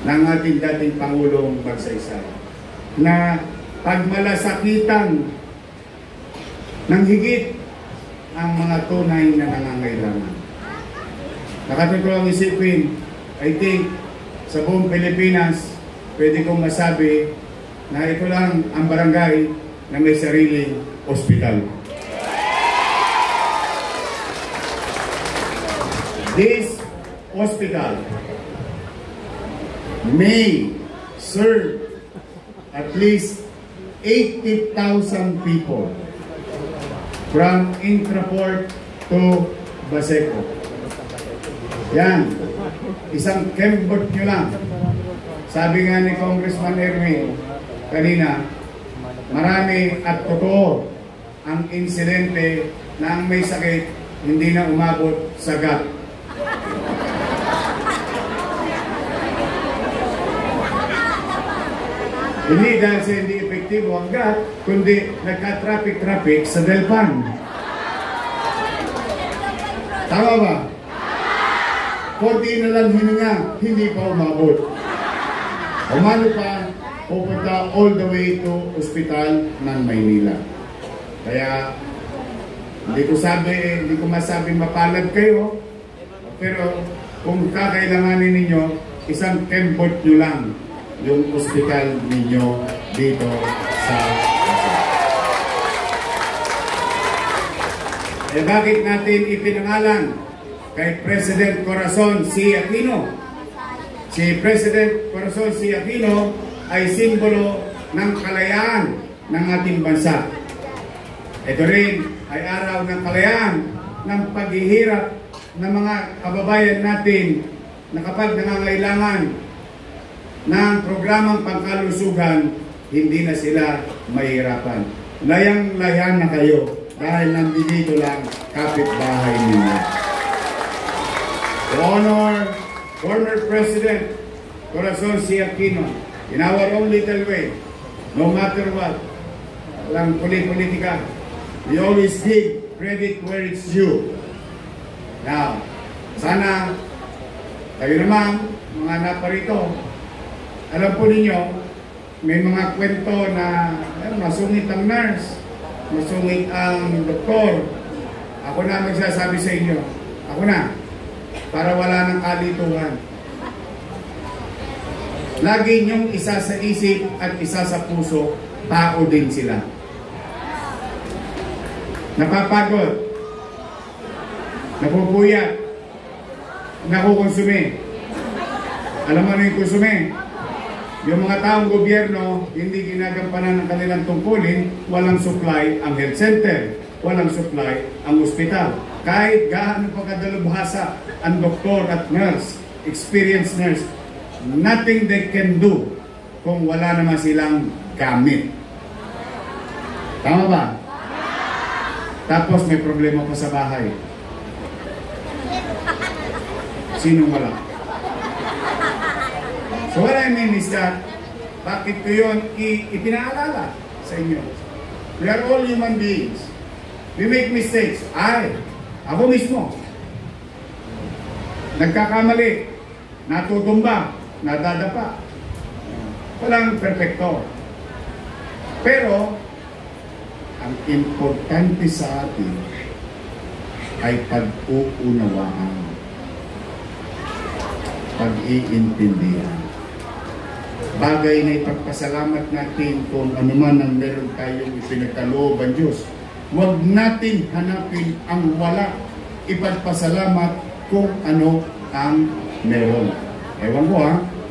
ng ating dating Pangulong Magsaysay na pagmalasakitan ng higit ang mga tunay na nangangailangan. Nakatutulong isipin, I think, sa buong Pilipinas, pwede kong masabi na ito lang ang barangay na may sariling ospital. This hospital may serve at least 80,000 people from Intraport to Baseco. Yan, isang kembot nyo lang. Sabi nga ni Congressman Erwin kanina, marami at totoo ang insidente na ang may sakit hindi na umabot sa GAT. Hindi dahil sa hindi epektibo ang GAT, kundi nagka-traffic sa Delpan. Tama ba? 40 na lang hininga, hindi pa umabot. Umano pa, pupunta all the way to ospital ng Maynila. Kaya, hindi ko masabing mapalad kayo, pero kung kakailanganin ninyo, isang kembot nyo lang yung ospital ninyo dito sa Baseco. Bakit natin ipinangalan kay President Corazon C. Aquino? Si President Corazon C. Aquino ay simbolo ng kalayaan ng ating bansa. Ito rin ay araw ng kalayaan ng paghihirap ng mga kababayan natin na kapag nangangailangan ng programang pangkalusugan, hindi na sila mahirapan. Layang-layan na kayo dahil nandito lang kapitbahay ninyo. To honor former President Corazon C. Aquino in our own little way, no matter what, walang politika, we always give credit where it's due. Now, sana kayo naman, mga naparito, alam po ninyo may mga kwento na masungit ang nurse, masungit ang doktor. Ako na magsasabi sa inyo, ako na, para wala ng kalituhan. Lagi niyong isa sa isip at isa sa puso, tao din sila. Napapagod, napupuyat, nakukonsume. Alam mo na yung konsume? Yung mga taong gobyerno, hindi ginagampanan ng kanilang tungkulin, walang supply ang health center, walang supply ang ospital. Kahit gaano pa kadalubhasa ang doktor at nurse, experienced nurse, nothing they can do kung wala naman silang gamit. Tama ba? Tapos may problema pa sa bahay. Sinong wala? So what I mean is that, bakit ko yun ipinaalala sa inyo? We are all human beings. We make mistakes. Ako mismo. Nagkakamali. Natutumba. Nadadapa. Walang perfecto. Pero, ang importante sa atin ay pag-uunawaan, pag-iintindihan. Bagay na ipagpasalamat natin kung ano man ang meron tayong ipinagkalooban Diyos. Huwag natin hanapin ang wala. Ipagpasalamat kung ano ang meron. Ewan ko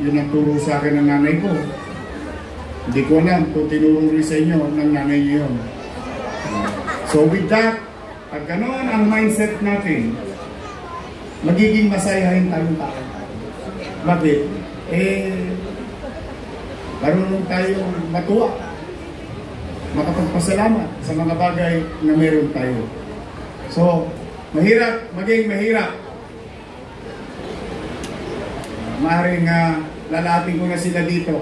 yun ang turo sa akin ng nanay ko. Hindi ko alam kung tinuro rin sa inyo ng nanay niyo yun. So with that, pag ganoon ang mindset natin, magiging masayahin tayong tao. Bakit? Marunong tayong matuwa, makapagpasalamat sa mga bagay na meron tayo. So, mahirap, maging mahirap. Maaaring lalating ko na sila dito.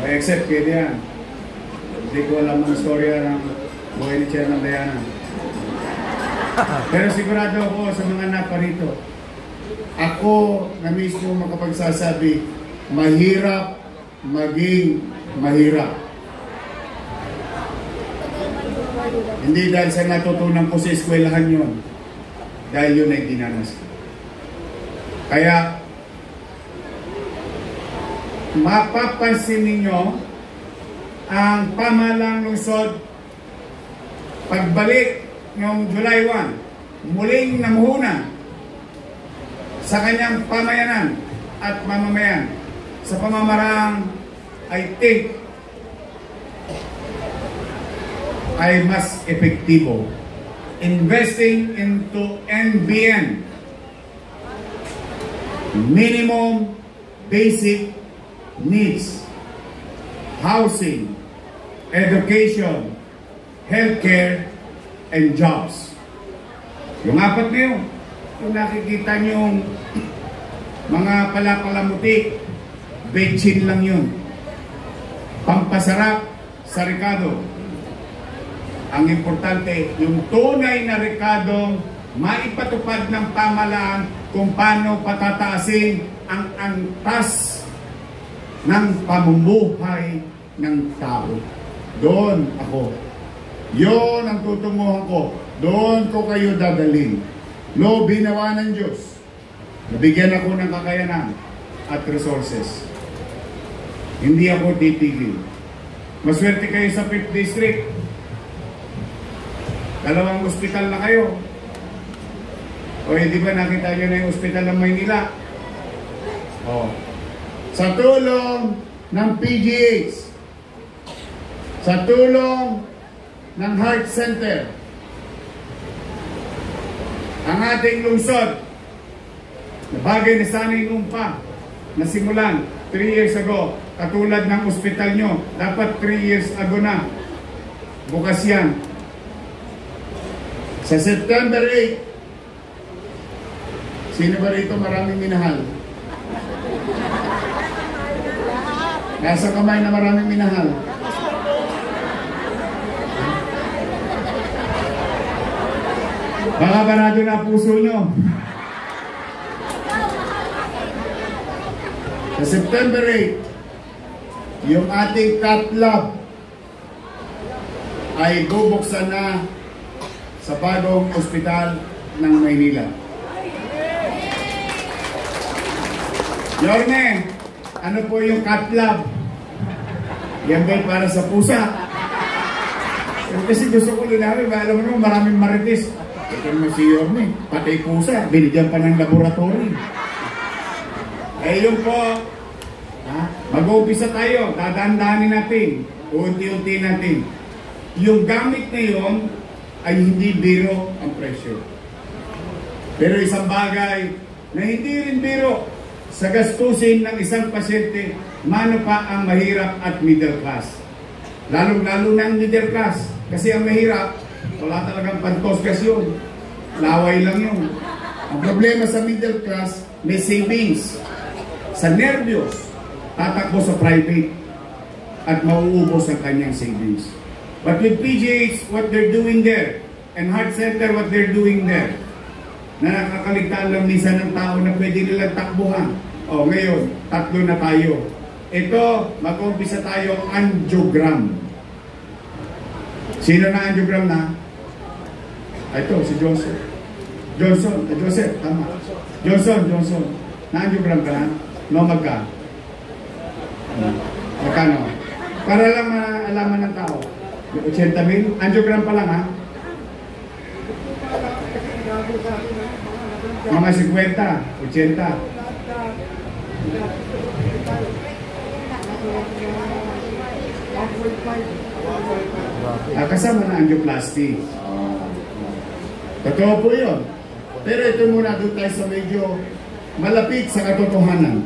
Except pwede yan. Hindi ko alam ang storya ng buhay ni Chairman Diana. Pero sigurado ako sa mga naparito, ako na mismo makapagsasabi, mahirap maging mahirap. Hindi dahil sa natutunan ko sa eskwelahan yun, dahil yun ay dinanas ko. Kaya mapapansin ninyo ang pamahalang lungsod pagbalik noong July 1, muling namuhunan sa kanyang pamayanan at mamamayan sa pamamarang I think ay mas epektibo. Investing into NBN, minimum basic needs, housing, education, healthcare, and jobs. Yung apat na yun, yung nakikita nyo mga palapalamutik, betchin lang yun. Pampasarap sa rekado. Ang importante, yung tunay na rekadong maipatupad ng pamahalaan kung paano patataasin ang antas ng pamumuhay ng tao. Doon ako. Yun ang tutunguhan ko. Doon ko kayo dadalhin. Lo, binawa ng Diyos. Nabigyan ako ng kakayanan at resources. Hindi ako titigil. Maswerte kayo sa 5th District. 2 ospital na kayo. O hindi ba nakita nyo na yung ospital ng Maynila? Sa tulong ng PGH, sa tulong ng Heart Center, ang ating lungsod na bagay na sana'y umpa na simulan 3 years ago, katulad ng ospital nyo, dapat 3 years ago na bukas yan. Sa September 8, sino ba rito maraming minahal? Nasa kamay na maraming minahal. Baka barado na puso nyo. Sa September 8, yung ating cat lab ay bubuksan na sa bagong ospital ng Maynila. Yorme, ano po yung cat lab? Yan ba'y para sa pusa? Kasi gusto ko linawin, alam mo naman maraming marites. Ito naman si Yorme, pati pusa, binigyan pa ng laboratory. Eh yun po, mag-uumpisa tayo, dadaan-daanin natin, unti-unti natin. Yung gamit na yun ay hindi biro ang presyo. Pero isang bagay na hindi rin biro sa gastusin ng isang pasyente, mano pa ang mahirap at middle class. Lalo-lalo na ang middle class. Kasi ang mahirap, wala talagang pantosgas yun. Laway lang yun. Ang problema sa middle class, may savings. Sa nervyos, tatakbo sa private at mauubos ang kanyang savings. But with PGH, what they're doing there, and Heart Center, what they're doing there, na nakakaligtaan lang minsan ng tao na pwede nilang takbuhan. O ngayon, 3 na tayo. Ito, mag-umpisa tayo angiogram. Sino na angiogram na? Ito, si Joseph. Joseph, tama. Johnson. Na-angiogram ka na? No, magka? Magkano? Para lang maalaman ng tao. 80,000? Angiogram pa lang, ha? Mga 50, 80. Kasama na angioplasty. Totoo po yun. Pero ito muna, doon tayo sa medyo malapit sa katotohanan.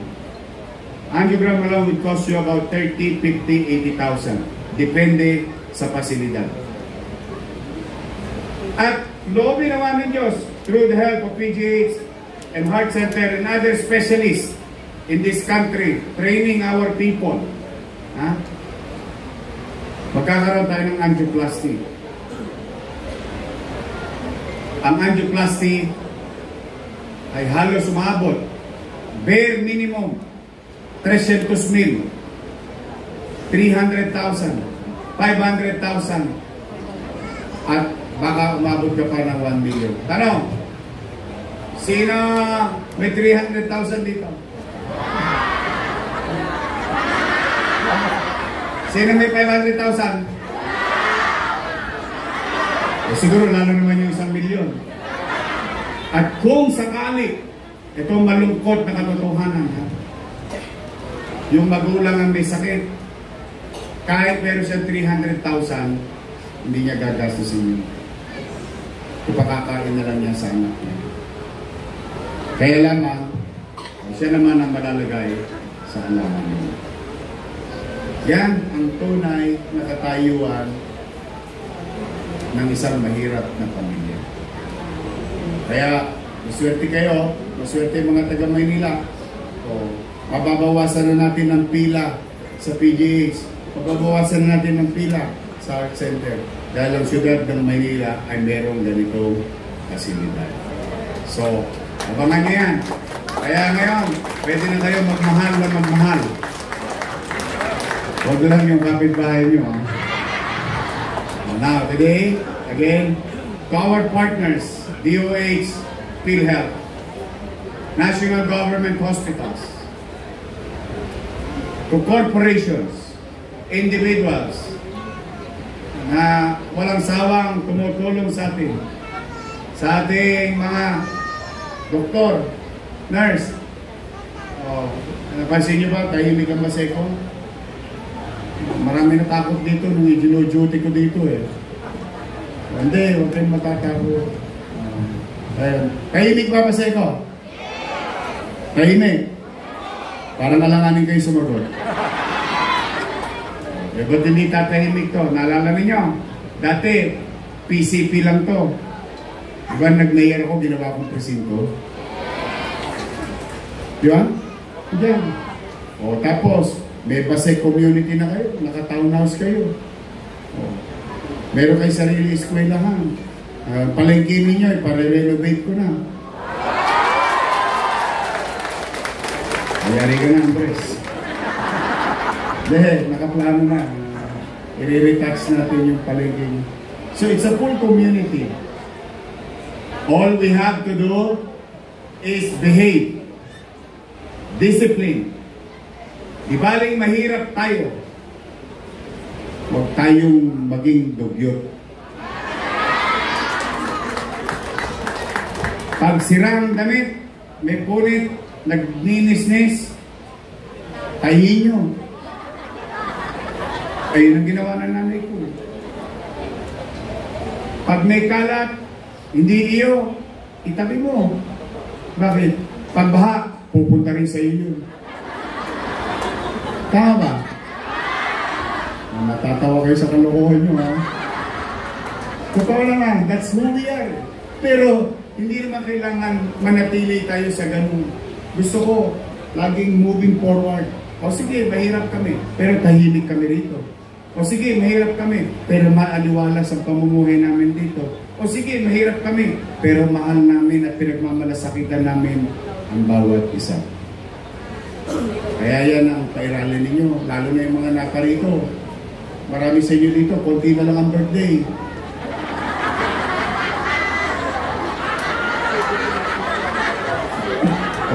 Angiogram alone would cost you about 30, 50, 80,000. Depende sa pasilidad. At loobin naman ng Diyos through the help of PGH and Heart Center and other specialists in this country, training our people. Magkakaroon tayo ng angioplasty. Ang angioplasty ay halos umabot, bare minimum, 300,000, 300,000, 500,000, at baka umabot ka pa ng 1 million. Tanong, sino may 300,000 dito? Sino may 500,000? Eh, siguro lalo naman yung 1 milyon. At kung sakali, ito malungkot na katotohanan, yung magulang ang may sakit, kahit meron siya 300,000, hindi niya gagastusin yun. Ipakakain na lang niya sa anak niya. Kaya lamang, siya naman ang malalagay sa alaman niya. Yan ang tunay na katayuan ng isang mahirap na pamilya. Kaya, maswerte kayo, maswerte mga taga Maynila. Mababawasan na natin ang pila sa PGH. Mababawasan na natin ang pila sa Heart Center. Dahil ang syudad ng Maynila ay merong ganitong pasilidad. So, abangan niyo yan. Kaya ngayon, pwede na kayo magmahal na magmahal. Huwag lang yung kapitbahay nyo. Now, today, again, to our partners, DOH, PhilHealth, National Government Hospitals, to corporations, individuals, na walang sawang tumutulong sa atin, sa ating mga doktor, nurse. Napansin nyo ba, tahimik ang Baseco? Marami natakot dito nung i-duty ko dito eh. Hindi, huwag kayong matatakot. Tahimik ba Baseco? Tahimik? Parang alanganin kayo sumagot. Ba't hindi tatahimik to? Naalala ninyo? Dati, PCP lang to. Diba nag-mayor ako, ginawa kong presinto? Diba? Diyan. O tapos, may Basay community na kayo. Naka-townhouse kayo. O, meron kayo sarili eskwelahan. Palengke ninyo, ipare-renovate ko na. Ayari ka na, Andres. Dahil, nakaplano na. I-retouch natin yung paligid. So, it's a full community. All we have to do is behave. Discipline. Di baling mahirap tayo. Huwag tayong maging dugyot. Pag sira ang damit, may punit, nagninisnis, tahihin nyo. Ayun ang ginawa ng nanay ko. Pag may kalat, hindi iyo, itabi mo. Bakit? Pag baha, pupunta rin sa iyo. Tama ba? Natatawa kayo sa kalokohan nyo, ha? Totoo naman, that's who we are. Pero, hindi naman kailangan manatili tayo sa ganun. Gusto ko, laging moving forward. O sige, mahirap kami, pero tahimik kami rito. O sige, mahirap kami, pero maaliwalas ang pamumuhay namin dito. O sige, mahirap kami, pero mahal namin at pinagmamalasakitan namin ang bawat isa. Kaya yan ang pairalin ninyo, lalo na yung mga naparito. Marami sa inyo dito, konti na lang ang birthday.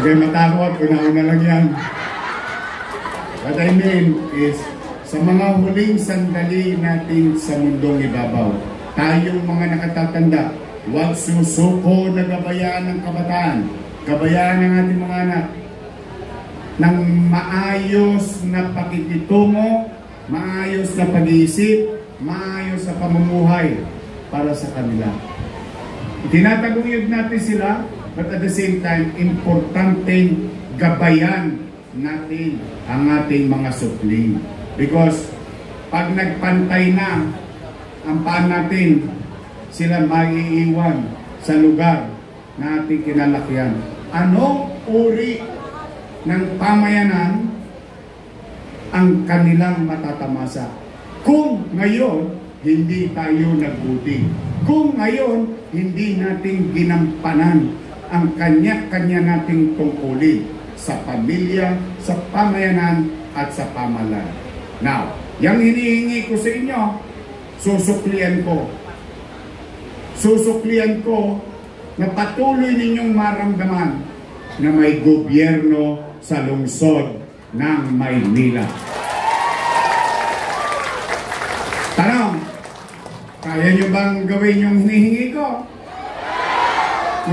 Okay, matakot, una-una lang yan. What I mean is, sa mga huling sandali natin sa mundong ibabaw, tayong mga nakatatanda, huwag susuko na gabayaan ng kabataan, gabayaan ng ating mga anak, ng maayos na pakikitungo, maayos na pag-iisip, maayos na pamumuhay para sa kanila. Tinataguyod natin sila, but at the same time, importanteng gabayan natin ang ating mga supling. Because pag nagpantay na ang paan natin, sila maiiwan sa lugar na ating kinalakihan. Anong uri ng pamayanan ang kanilang matatamasa? Kung ngayon, hindi tayo nagbuti. Kung ngayon, hindi natin ginampanan ang kanya-kanya nating tungkulin sa pamilya, sa pamayanan, at sa pamalan. Now, yung hinihingi ko sa inyo, susuklian ko. Susuklian ko na patuloy ninyong maramdaman na may gobyerno sa lungsod ng Maynila. Tanong, kaya nyo bang gawin yung hinihingi ko?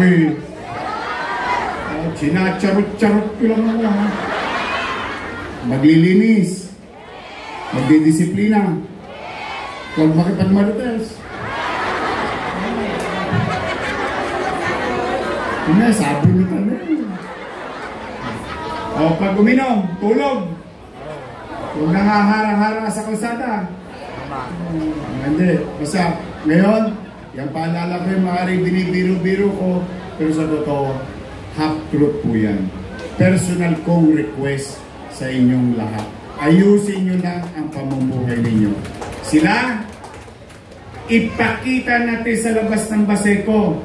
Uy, sinacharot-charot ko lang ako, ha? Maglilinis, magdidisiplina, huwag makipagmarites. Ano, sabi mo tayo. O, pag uminom, tulog. Huwag nangaharang-harang sa kalsada. Hindi, basta ngayon, yung paalala ko yung maaaring binibiro-biro ko, pero sa totoo, half-truth po yan. Personal kong request sa inyong lahat. Ayusin nyo lang ang pamumuhay ninyo. Sila, ipakita natin sa labas ng Baseco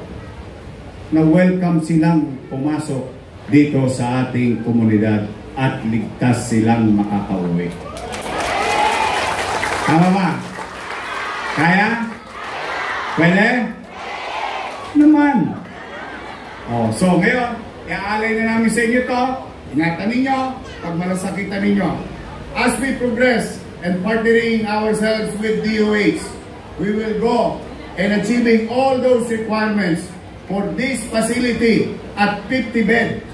na welcome silang pumasok dito sa ating komunidad at ligtas silang makakauwi. Tama ba? Kaya? Pwede? Naman. Oh, so ngayon, iaalay na namin sa inyo to. Ingatan ninyo, pag malasakitan ninyo. As we progress and partnering ourselves with DOH, we will go and achieving all those requirements for this facility at 50 bed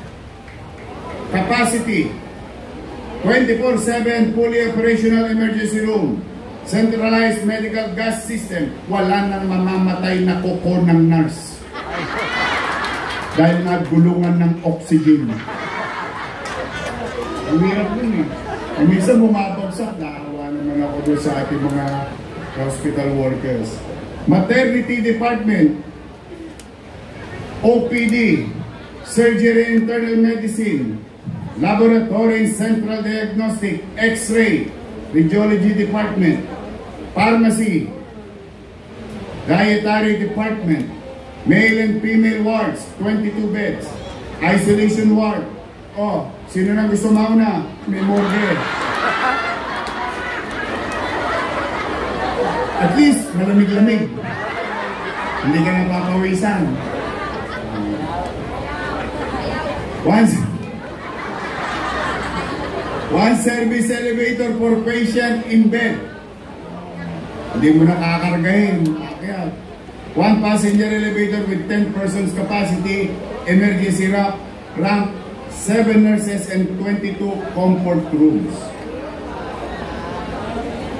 capacity, 24/7 fully operational emergency room, centralized medical gas system. Wala nang mamamatay na kuko ng nurse dahil nagulungan ng oxygen. Ang hirap dun eh. Minsan bumabagsak, naawa naman ako doon sa ating mga hospital workers. Maternity department, OPD, surgery and internal medicine, laboratory and central diagnostic, x-ray, radiology department, pharmacy, dietary department, male and female wards, 22 beds, isolation ward. Oh, sino na gusto mauna? May morgue. At least, malamig-lamig. Hindi ka napapawisan. One service elevator for patient in bed. Hindi mo nakakargahin. Kaya, one passenger elevator with 10 persons capacity, emergency ramp, 7 nurses and 22 comfort rooms.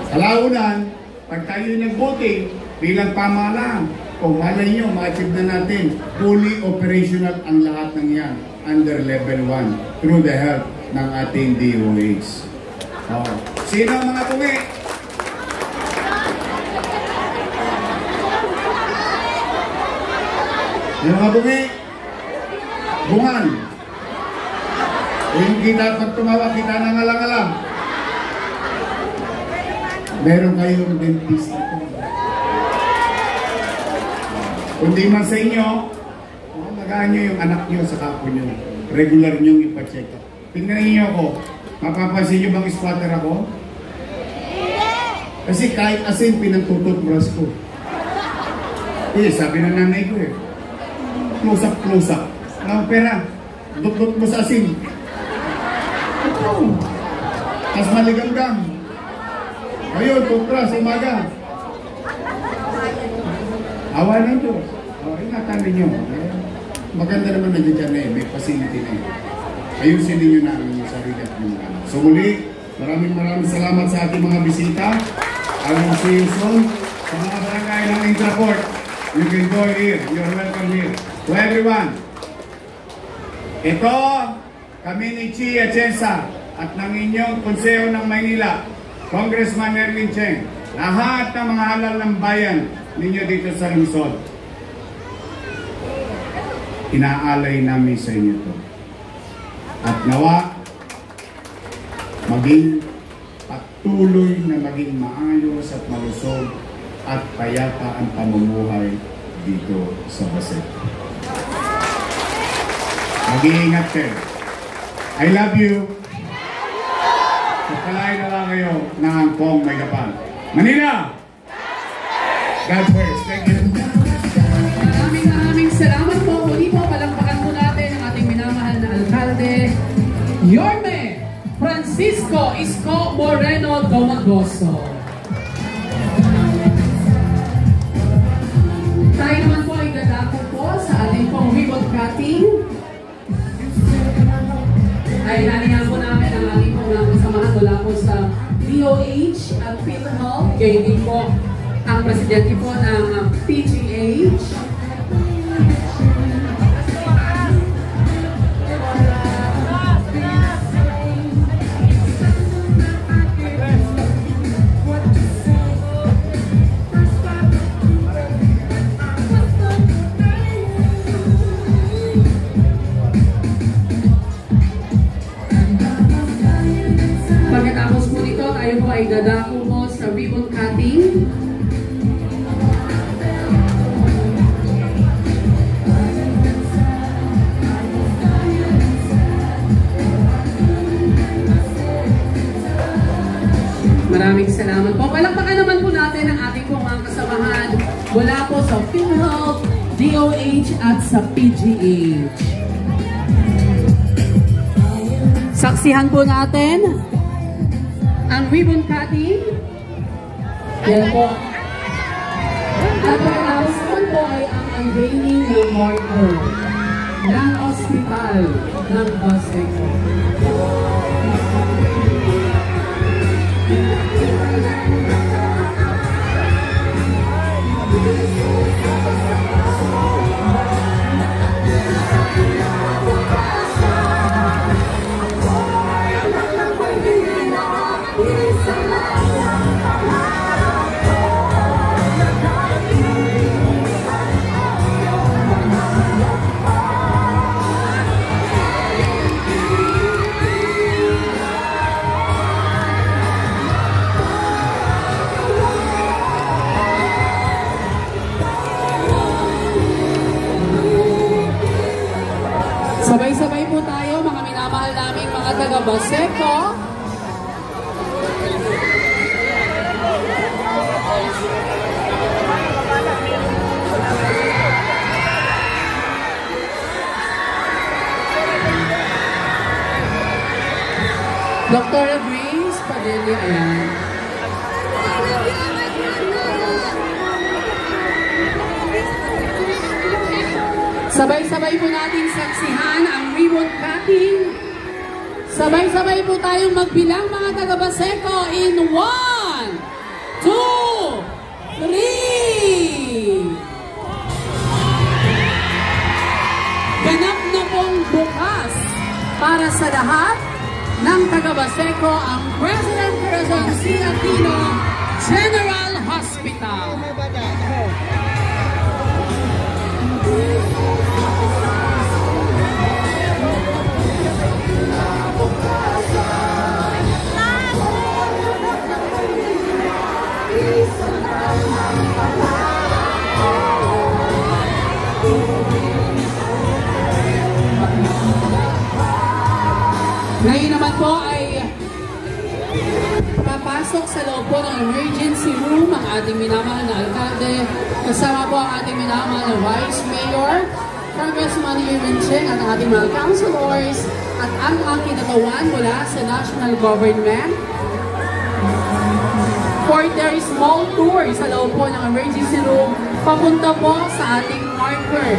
Kalaunan, pag tayo nagbuti, bilang pamahalaan, kung malay nyo, ma-achieve na natin, fully operational ang lahat ng yan under level 1 through the help ng ating DOH. Oh. Sino ang mga tungi? Yung mga tungi? Bungan. Yung kita, pag tumawa, kita na ngalang-alang. Meron kayong dentist ito. Kung di man sa inyo, magaan nyo yung anak nyo sa kapo nyo. Regular nyo ipacheck up. Tingnan niyo ako, mapapansin nyo bang squatter ako? Kasi kahit asin, pinagtututbrush ko. Sabi ng nanay ko close up, close up. Ang pera, dut-dut mo sa asin. Tapos maligamgam. Ayun, toothbrush, umaga. Awa ng Diyos. Ingatan ninyo. Maganda naman na dyan may facility na ayusin ninyo na ang sarili at mga anak. So muli, maraming salamat sa ating mga bisita. I will see you soon. Sa mga barangay ng Intraport, you can go here. You're welcome here. To everyone, ito, kami ni Chi Atienza at ng inyong Konseho ng Maynila, Congressman Erwin Cheng, lahat ng mga halal ng bayan ninyo dito sa lungsod. Inaalay namin sa inyo ito. At nawa, maging patuloy na maging maayos at malusog at payapa ang pamumuhay dito sa Basel. Mag-iingat kayo. I love you. Pagkalain na lang kayo ng Hangkong may kapal. Manila! God first. Thank you. Maraming salamat po. Muli po, palakpakan po natin ang ating minamahal na alkalde, Yorme Francisco Isko Moreno Domagoso. Tayo naman po ay dadako po sa ating pong ribbon cutting. Ay nanihan po namin ang ating pong kasamahan mula po sa DOH at PhilHealth. Gayon din po ang presidente po ng PGH. Pagkatapos po nito, tayo po ay dadako po sa ribbon cutting. Maraming salamat po. Palakpakan naman po natin ang ating pong mga kasamahan mula po sa PhilHealth, DOH at sa PGH. Saksihan po natin ang ribbon cutting. Yan po. At pagkatapos naman po ay ang unveiling ng marker ng ospital ng Basel. Sabay-sabay po tayo, mga minamahal naming mga taga-Baseco. Sabay-sabay po natin saksihan ang ribbon cutting. Sabay-sabay po tayong magbilang mga taga-Baseco in 1, 2, 3. Ganap na pong bukas para sa lahat ng taga-Baseco ang President Quezon C. Aquino General Hospital. Ngayon naman po ay papasok sa loob po ng emergency room ang ating minamahal na alkalde, kasama po ang ating minamahal na Vice Mayor, Congressman Irwin Cheng at ating mga councilors at ang mga kinatawan mula sa national government for their small tour sa loob po ng emergency room papunta po sa ating marker.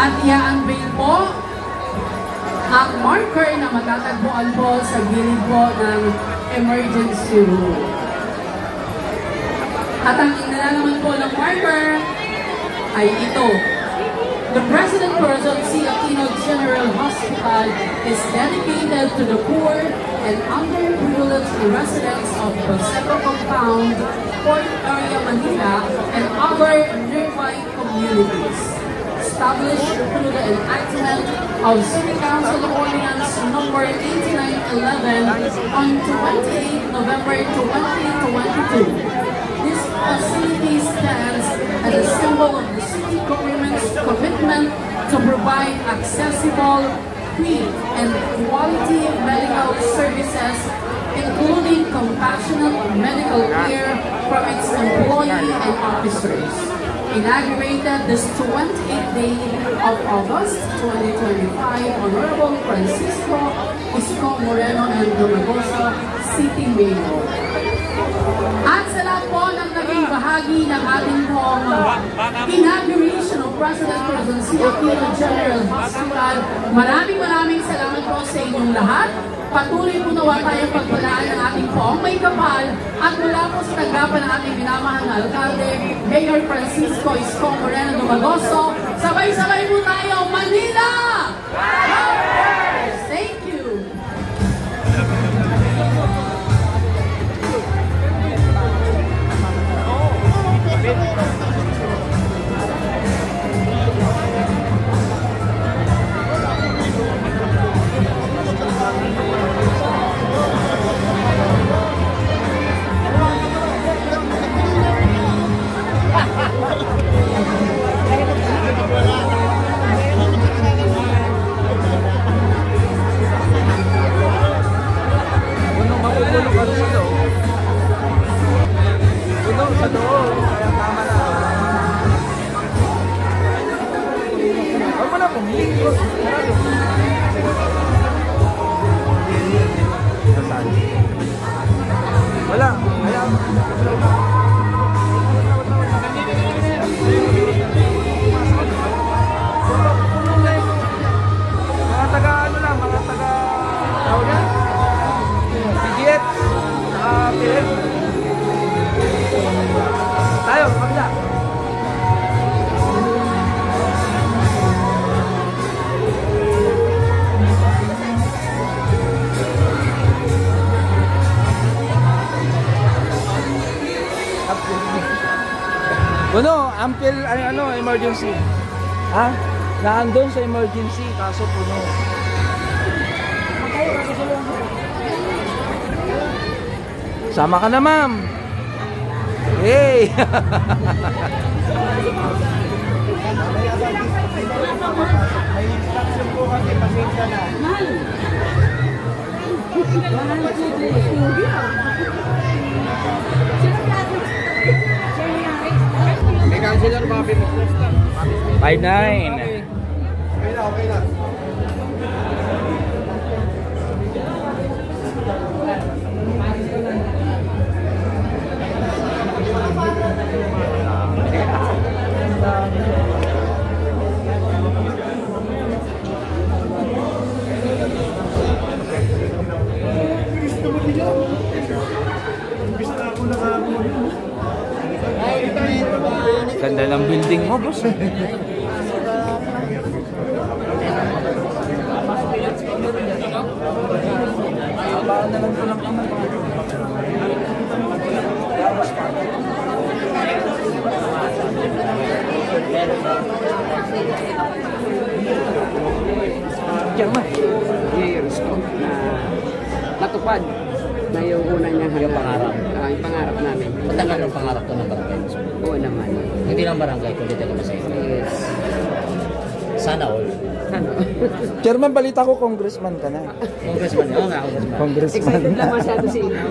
At i-unveil po ang marker na matatagpuan po sa gilid po ng emergency room. At ang inalalaman po ng marker ay ito. The President Quezon C. Aquino General Hospital is dedicated to the poor and underprivileged residents of Baseco Compound, Port Area, Manila, and other nearby communities. Established through the enactment of City Council Ordinance Number 8911 on 28 November 2022. This facility stands as a symbol of the city government's commitment to provide accessible, free, and quality medical services, including compassionate medical care from its employees and officers. Inaugurated this 28th day of August 2025, Honorable Francisco Isko Moreno and Dumagoso, City Mayor. At sa lahat po ng naging bahagi ng ating pong inauguration of President Quezon C. Aquino General Hospital, maraming salamat po sa inyong lahat. Patuloy po nawa tayong pagpalaan ng ating poong may kapal at mula po sa tanggapan ng ating minamahal na alkalde, Mayor Francisco Isko Moreno Dumagoso. Sabay-sabay po tayo, Manila! Thank you! Ampel, emergency. Ha? Naandun sa emergency, kaso puno. Sama ka na, ma'am. Hey! May instruction po kasi, pasensya na. May counselor, papi mo. 5-9. Okay na, okay na. Ganda ng building mo, boss. German, years ko na matupad na yung una niya yung pangarap. Yung pangarap namin. Matagal ang pangarap ko ng barangay. Oo naman. Hindi lang barangay, kundi talaga sa iyo. Yes. Sana all. Ano? Chairman, balita ko congressman ka na. Congressman, oo nga, congressman. Congressman. Excited lang masyado si Ina.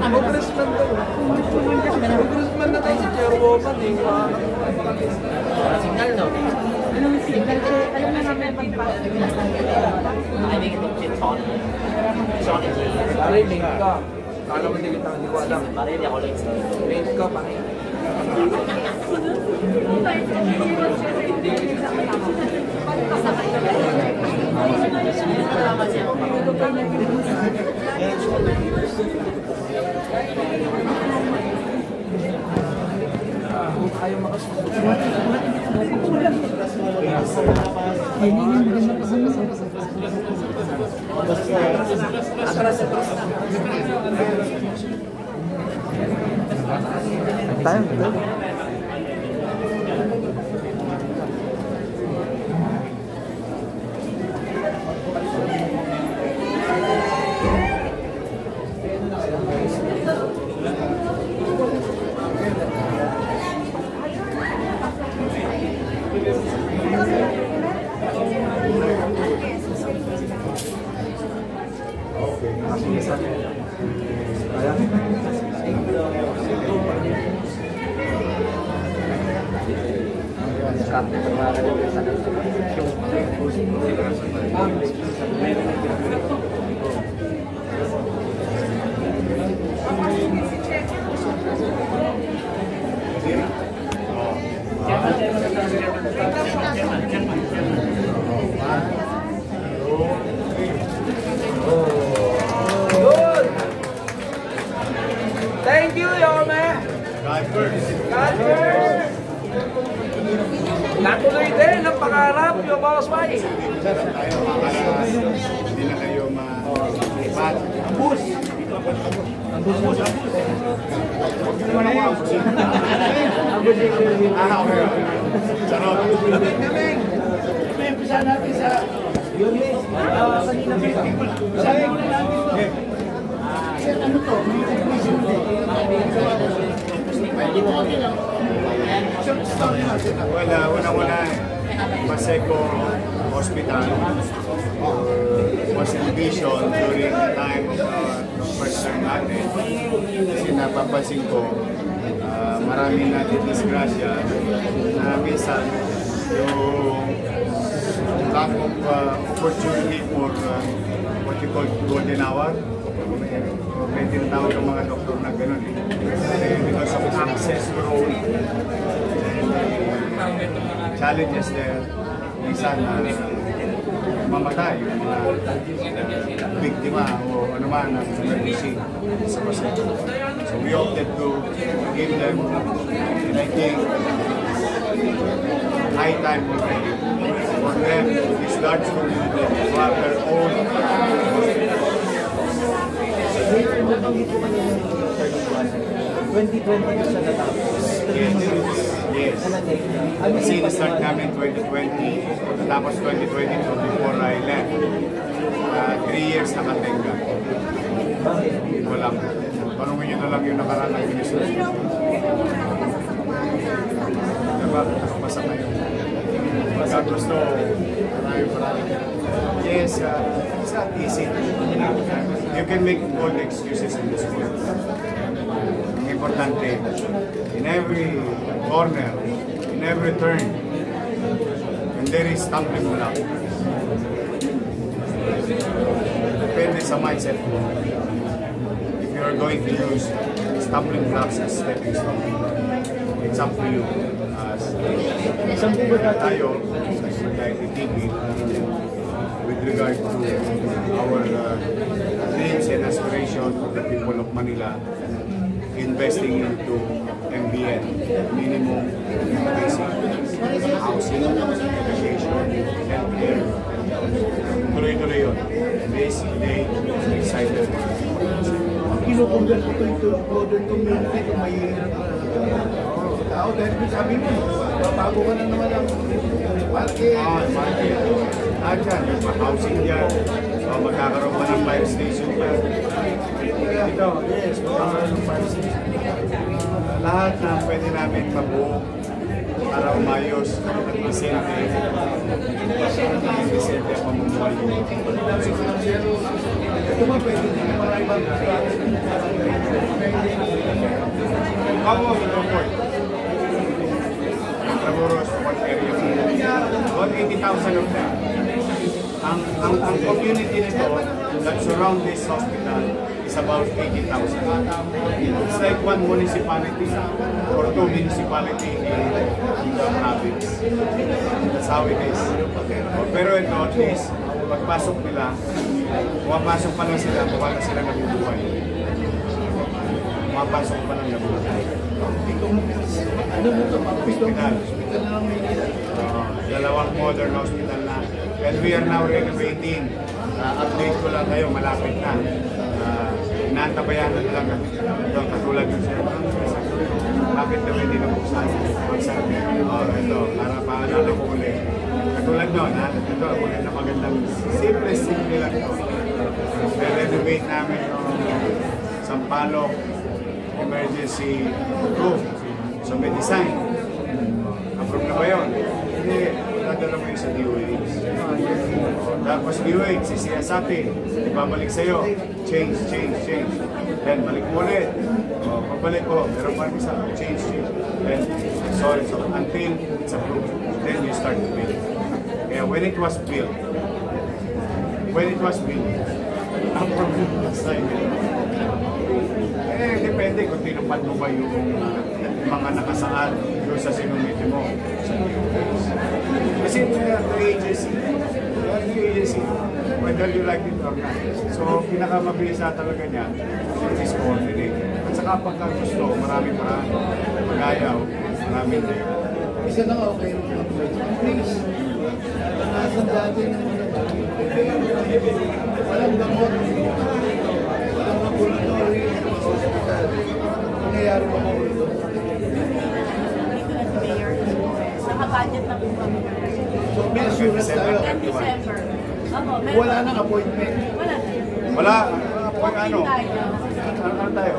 Congressman daw. Congressman na tayo si Chairwoman eh. Signal, no? Anong signal? Alam na namin pagpasok. I think itong si Tony. Tony G. Pare, late ka. Kala mo hindi ko alam. Pare, hindi ako late. Late ka, pare. Ayaw makasunod. Tayo. Thank you, Yome! God first. God first! Natuloy din ang pangarap, yung boss wife. Tayo, para hindi na kayo ma-lipat. Bus! Okay. Charot. May umpisa natin sa Yome. Kanina ano to? Una-una, Paseco Hospital was envisioned during the time of first term natin. Kasi napapansin ko, marami natin disgrasya na minsan yung lack of opportunity for what you call golden hour. May tinatawag ang mga doktor na gano'n eh. Because of access road and challenges there, minsan mamatay yung mga biktima o ano man ang emergency sa Paseco. So we opted to give them, and I think high time already for them, these large community, to have their own hospital. 2020 na siya natapos. Yes. Kasi na-start namin 2020, tapos 2022 before I left. 3 years nakatenga. Ito lang. Tanungin nyo na lang yung nakaraan ng administration. Diba? Nakapasa kayo. Pagka gusto, marami. Yes, it's not easy. You can make all the excuses in this world. Ang importante, in every corner, in every turn, and there is stumbling block. Depende sa mindset mo. If you are going to use stumbling blocks as stepping stone, it's up to you. Tayo, sa TV, with regard to our dreams and aspirations for the people of Manila, investing into MBN, minimum basic housing, education, healthcare. Tuloy-tuloy yun. This day, excited. Kinukumbel ko ito modern community kung may tao dahil sabi mo, bago ka na naman ang market. Market. Dyan, yung housing dyan. Magkakaroon pa ng fire station dyan. Ito, yes, magkakaroon ng fire station. Lahat na pwede namin mabuo para umayos at Vicente pamumuhay. Ito ba pwede din yung mga ibang Tramuros, one area. About 80,000 of them. Ang community nito that surround this hospital is about 80,000. It's like one municipality or two municipality in the province. That's how it is. Pero ito, at least, pagpasok nila, pumapasok pa lang sila, mukha na sila nabubuhay. Pumapasok pa lang nabubuhay. ano mo ito, hospital na lang may nila. Dalawang modern hospital na. And we are now renovating. Update ko lang kayo, malapit na. Natabayanan lang ito, katulad ng sir. Bakit na hindi na buksan? Ito, para paalala ko ulit. Katulad nun, ito, ulit na magandang simple lang ito. Renovate namin yung Sampaloc emergency room. So may design. Approve na ba yun? Hindi, nadala mo yung sa DOH. Tapos DOH, sisiyasapin, ibabalik sa'yo. Change. Then balik mo ulit. Pagbalik ko, meron pa isa, change. Then, so until it's approved, then you start to build. Kaya when it was built, ang problem was time. Depende kung tinupad mo ba yung mga nakasaad doon sa sinumiti mo sa DOH. Kasi the agency, whether you like it or not. So, pinakamabilis na talaga niya is coordinate. At saka pagka gusto, maraming paraan. Mag-ayaw, maraming din. Isa na nga okay yung please. Nasaan dati ng mga walang gamot, walang laboratory, hospital. Nangyayari ba mo ito? Naka-budget na po kami. So, may assurance tayo. December. Wala nang appointment. Wala. Ano tayo?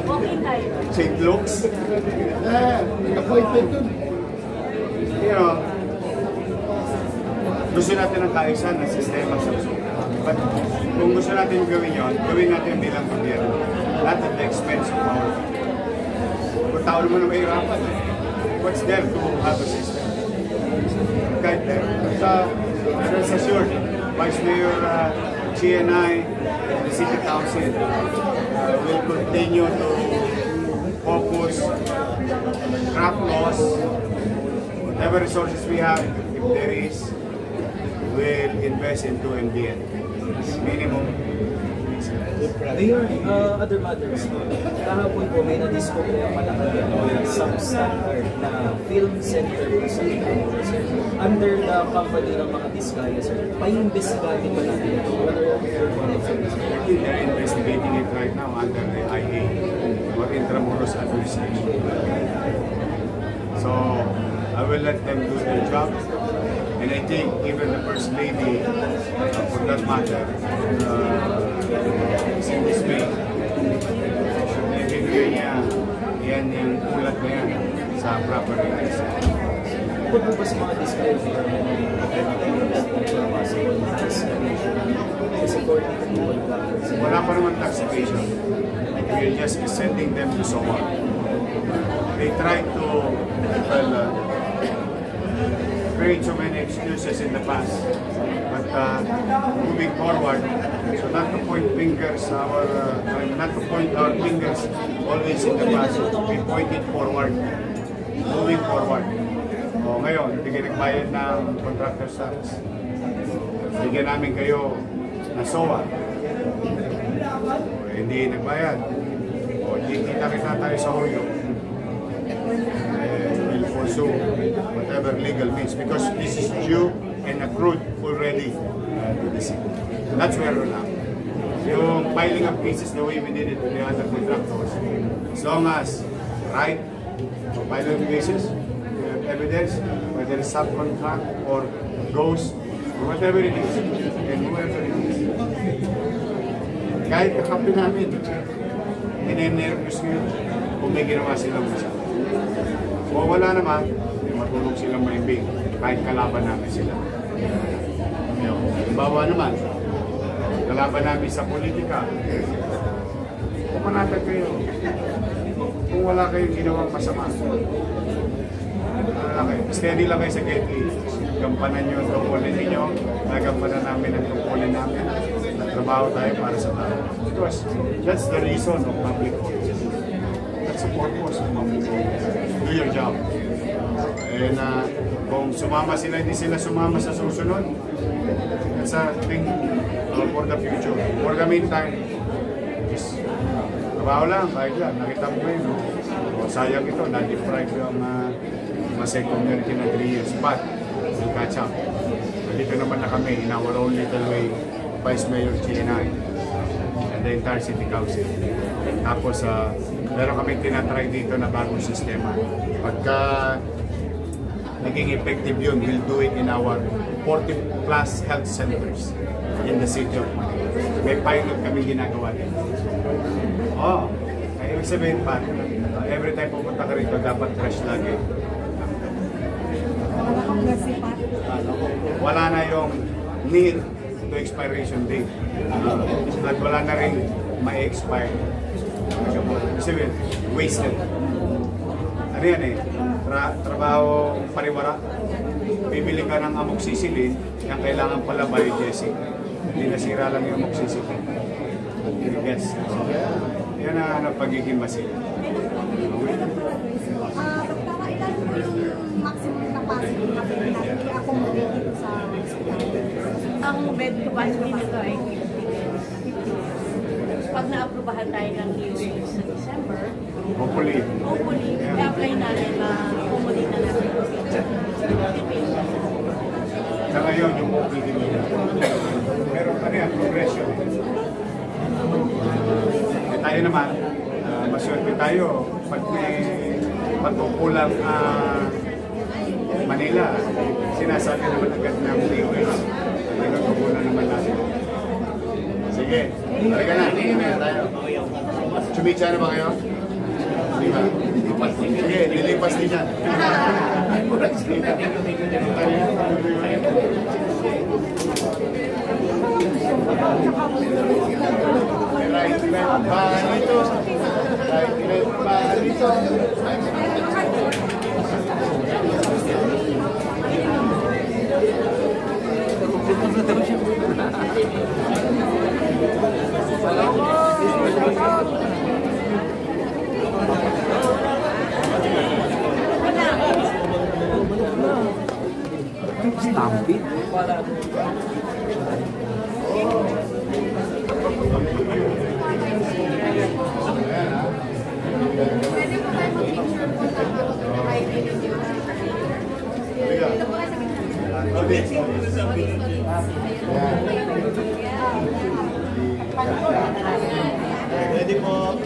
Okay tayo. St. Luke's? Appointment dun. You know, gusto natin ng kaayusan ng sistema sa uso. But kung gusto natin gawin yun, gawin natin bilang gobyerno. Not at the expense of our people. Kung tao naman na mahirapan, what's there to have a system? Guide them. Rest assured, Vice Mayor GNI and the City Council will continue to focus, craft laws, whatever resources we have, if there is, will invest into MBN. Minimum. Mayor, other matters. Kahapon po may na-discover yung Malacanang substandard na film center po sa under the company ng mga Diskaya, sir. Pa-investigating ba natin ito? They're investigating it right now under the IA or Intramuros Administration. So, I will let them do their job. And I think even the First Lady, for that matter, is in this way. Ibigay niya yan yung ulat na yan sa proper release. Kung po ba sa mga disclosure wala pa naman taxation. We're just sending them to someone. They try to create so many excuses in the past. But moving forward, so not to point fingers, not to point our fingers always in the past. We point it forward. Moving forward. Ngayon, hindi kayo nagbayad ng contractor's tax. bigyan namin kayo na SOA. Hindi nagbayad. O hindi kita tayo sa Hoyo. We'll pursue whatever legal means because this is due and accrued already to the city. That's where we're now. Yung filing of cases the way we did it with the other contractors, as long as, right, filing of cases, we have evidence, whether it's subcontract or ghost, or whatever it is, and whoever it is. Kahit kakampi namin, ine-nervous ngayon kung may ginawa silang masama. Kung wala naman, matulog silang maimbing, kahit kalaban namin sila. Bawa naman, kalaban namin sa politika, pumanatag kayo. Kung wala kayong ginawang masama, steady lang kayo sa Getty. Gampanan nyo ang tungkulin ninyo, nagampanan namin ang tungkulin namin. Trabaho tayo para sa tao. Because that's the reason of public office. That's the purpose of public office. Do your job. And kung sumama sila, hindi sila sumama sa susunod, that's a thing for the future. For the meantime, is trabaho lang, kahit lang. Nakita mo ngayon, no? Sayang ito, na-deprive yung Masay community na 3 years. But, we'll catch up. Dito naman na kami, in our own little way, Vice Mayor GNI and the entire City Council. Tapos, meron kami tinatry dito na bagong sistema. Pagka naging effective yun, we'll do it in our 40+ health centers in the city of Manila. May pilot kami ginagawa dito. Ay ibig sabihin pa, every time pupunta ka rito, dapat fresh lagi. Wala na yung near to expiration date. At wala na rin may expire. Sabihin, wasted. Ano yan trabaho pariwara. Bibili ka ng amoxicillin, yung kailangan pala biogesic. Hindi nasira lang yung amoxicillin. Yes. Yan ang pagiging masin. Maximum capacity na i-accommodate dito sa hospital. Ang bed capacity nito ay 50. Pag na-aprobahan tayo ng DOH sa December, hopefully, i-apply natin na accommodate na natin. Sa ngayon, yung OPD nila, meron pa rin progression. Tayo naman, maswerte tayo pag may pagkukulang Manila, sinasabi naman agad ng DOH. Nagkukulang naman natin. Sige, talaga na, tingin na tayo. Chumicha na ba kayo? Hindi ba? Sige, lilipas din yan. Right left pa dito. Right left pa dito. Stampede. Ready po.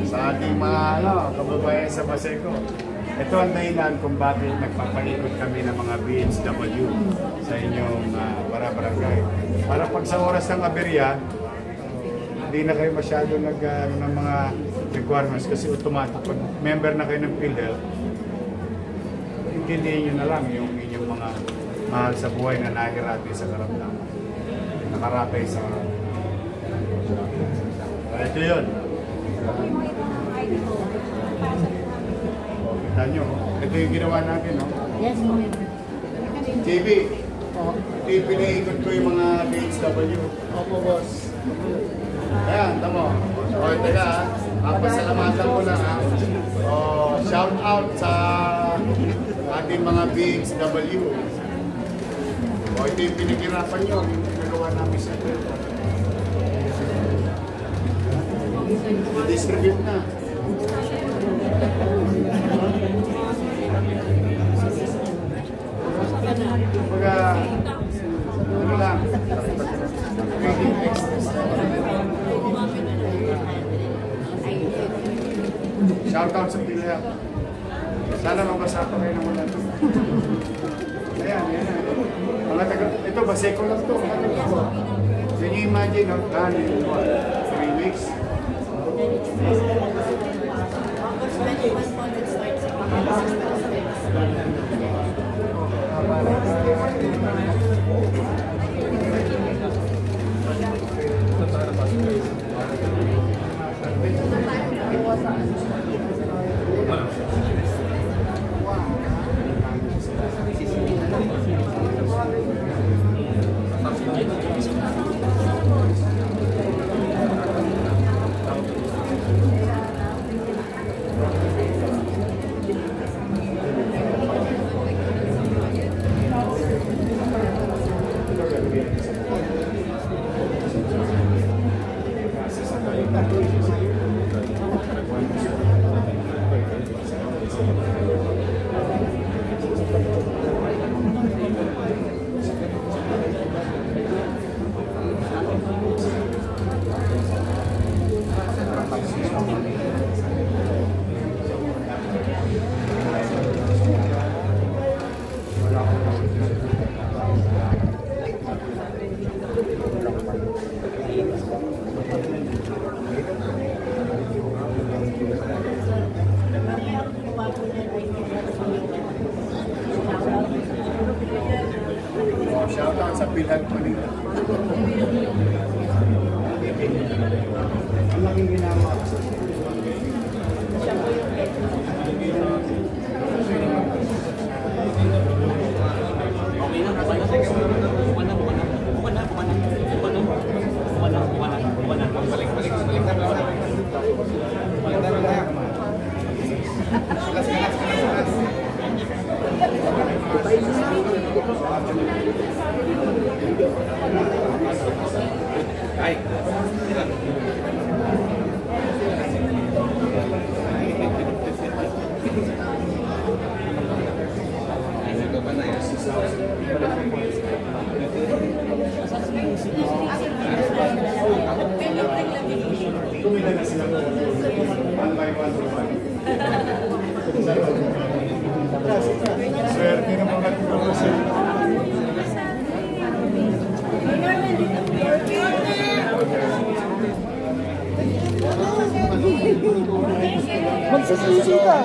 Sa ating mga kababayan sa Paseco, ito ang dahilan kung bakit nagpapaikot kami ng mga BHW sa inyong barangay. Para pag sa oras ng aberya, hindi na kayo masyado ng mga requirements kasi automatic. Pag member na kayo ng PhilHealth, intindihin nyo na lang yung inyong mga mahal sa buhay na nahirati sa karamdaman. Nakaratay sa ito yun. Kita nyo, ito yung ginawa natin, no? Yes, mo. TV. Pinaikot ko yung mga BHW. Opo, boss. Ayan, tamo. O, teka, papasalamatan ko lang, ha? O, shout out sa ating mga BXW. O, ito yung pinaghirapan nyo, yung pinagawa namin sa ito. I-distribute na. Kumbaga, ano lang, shout out sa PhilHealth. Sana mabasa pa kayo ng wala ito. Ayan, ayan. Mga taga, ito ba, seko lang ito. Can you imagine, no? 3 weeks? Shout out sa PhilHealth Manila. Ang laking ginawa. Ay. Swerte na mga tuloy. Magsisisi ka.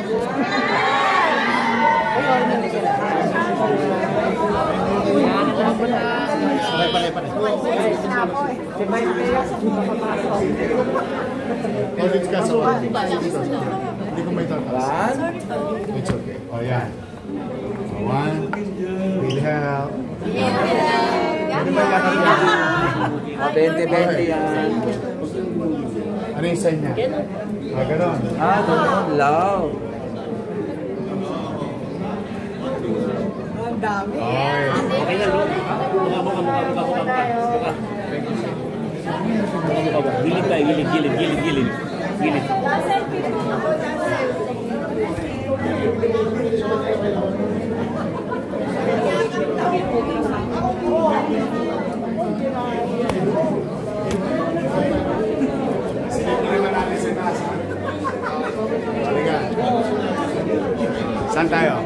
Hindi ko may tatas. It's okay. O yan. 1. PhilHealth. Ano ba yan? 20-20 yan. Ano yung sign niya? Ganon. Ganon. Love. Ang dami. Okay na, bro. Mukha. Gilid tayo, gilid. Saan tayo?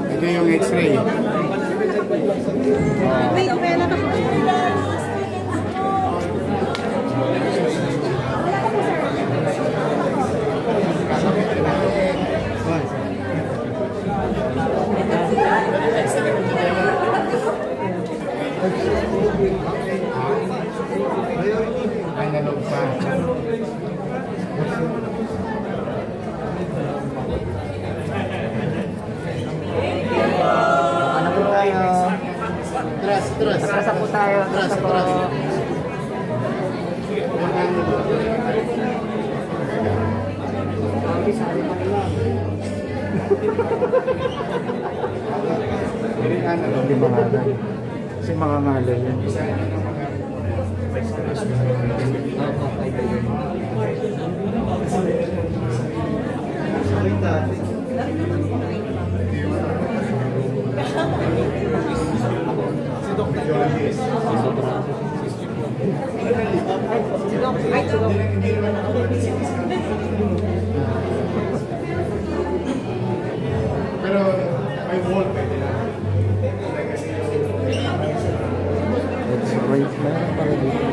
Ito yung x-ray. Wait, pera ka po. Ay, nalog pa. Ano po tayo? Atras. Atras po tayo. Atras po. Hindi mahalay. Kasi makangalay yun. Pero may wall pwede na. That's right. Meron pala dito.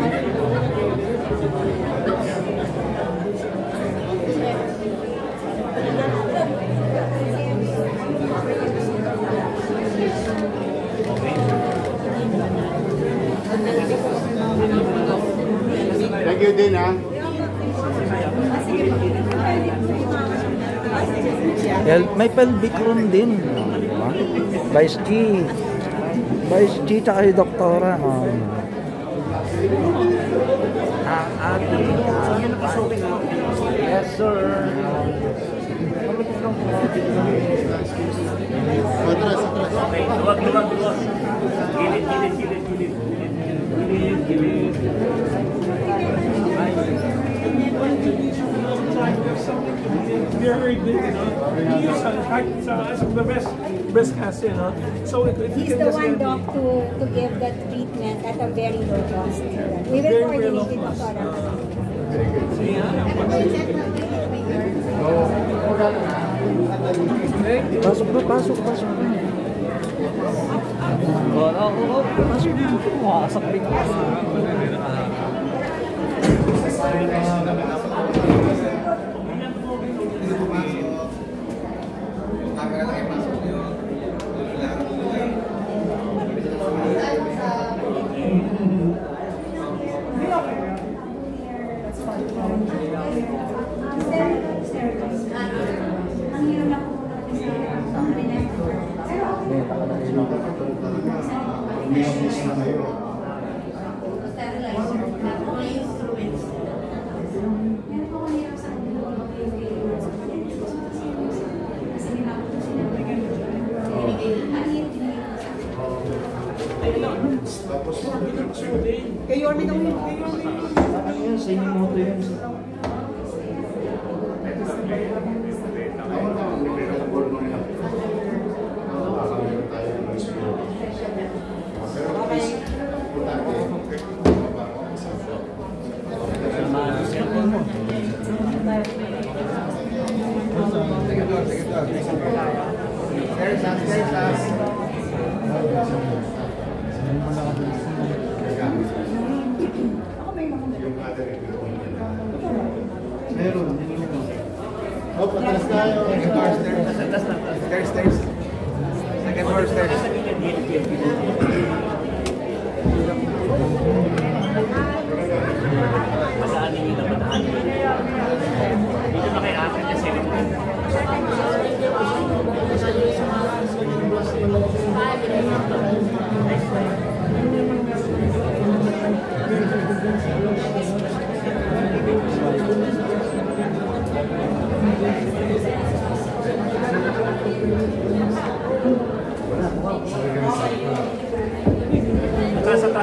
Thank you din, ha? May pelvic room din. Diba? Vice G. Vice G tsaka yung doktora. Ang ating yes, sir. Luwag. Gilid. We are very good, you know. He is the best cast, you know. So if he's you can the just one get doc to give that treatment at a very low cost. We will coordinate with Dr. Pasok na. Pasok na.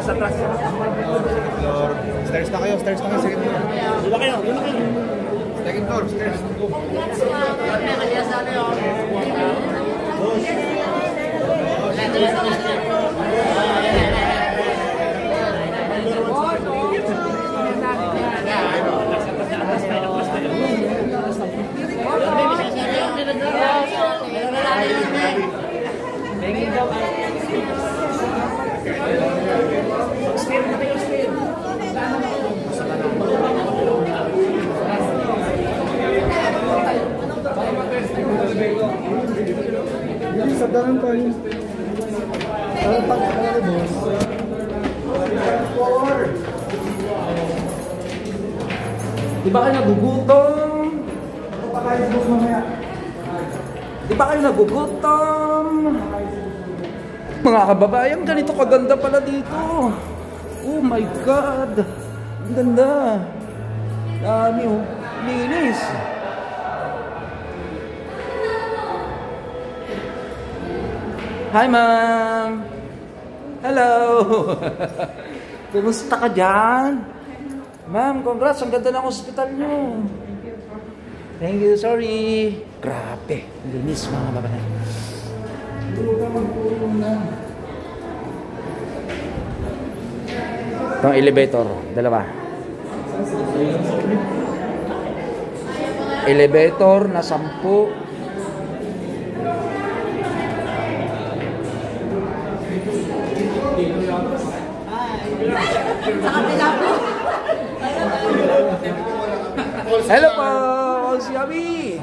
Atras. Stairs na kayo. Second floor. Doon na kayo. Second floor, stairs. Sadaran tayo. Di ba kayo nagugutom? Mga kababayan, ganito kaganda pala dito. Oh my God. Ang ganda. Dami oh. Linis. Hi, ma'am. Hello. Kumusta ka dyan? Ma'am, congrats. Ang ganda ng hospital nyo. Thank you. Sorry. Grabe. Linis, mga babae. Itong elevator. Dalawa. Elevator na 10. Hello po, si Abi.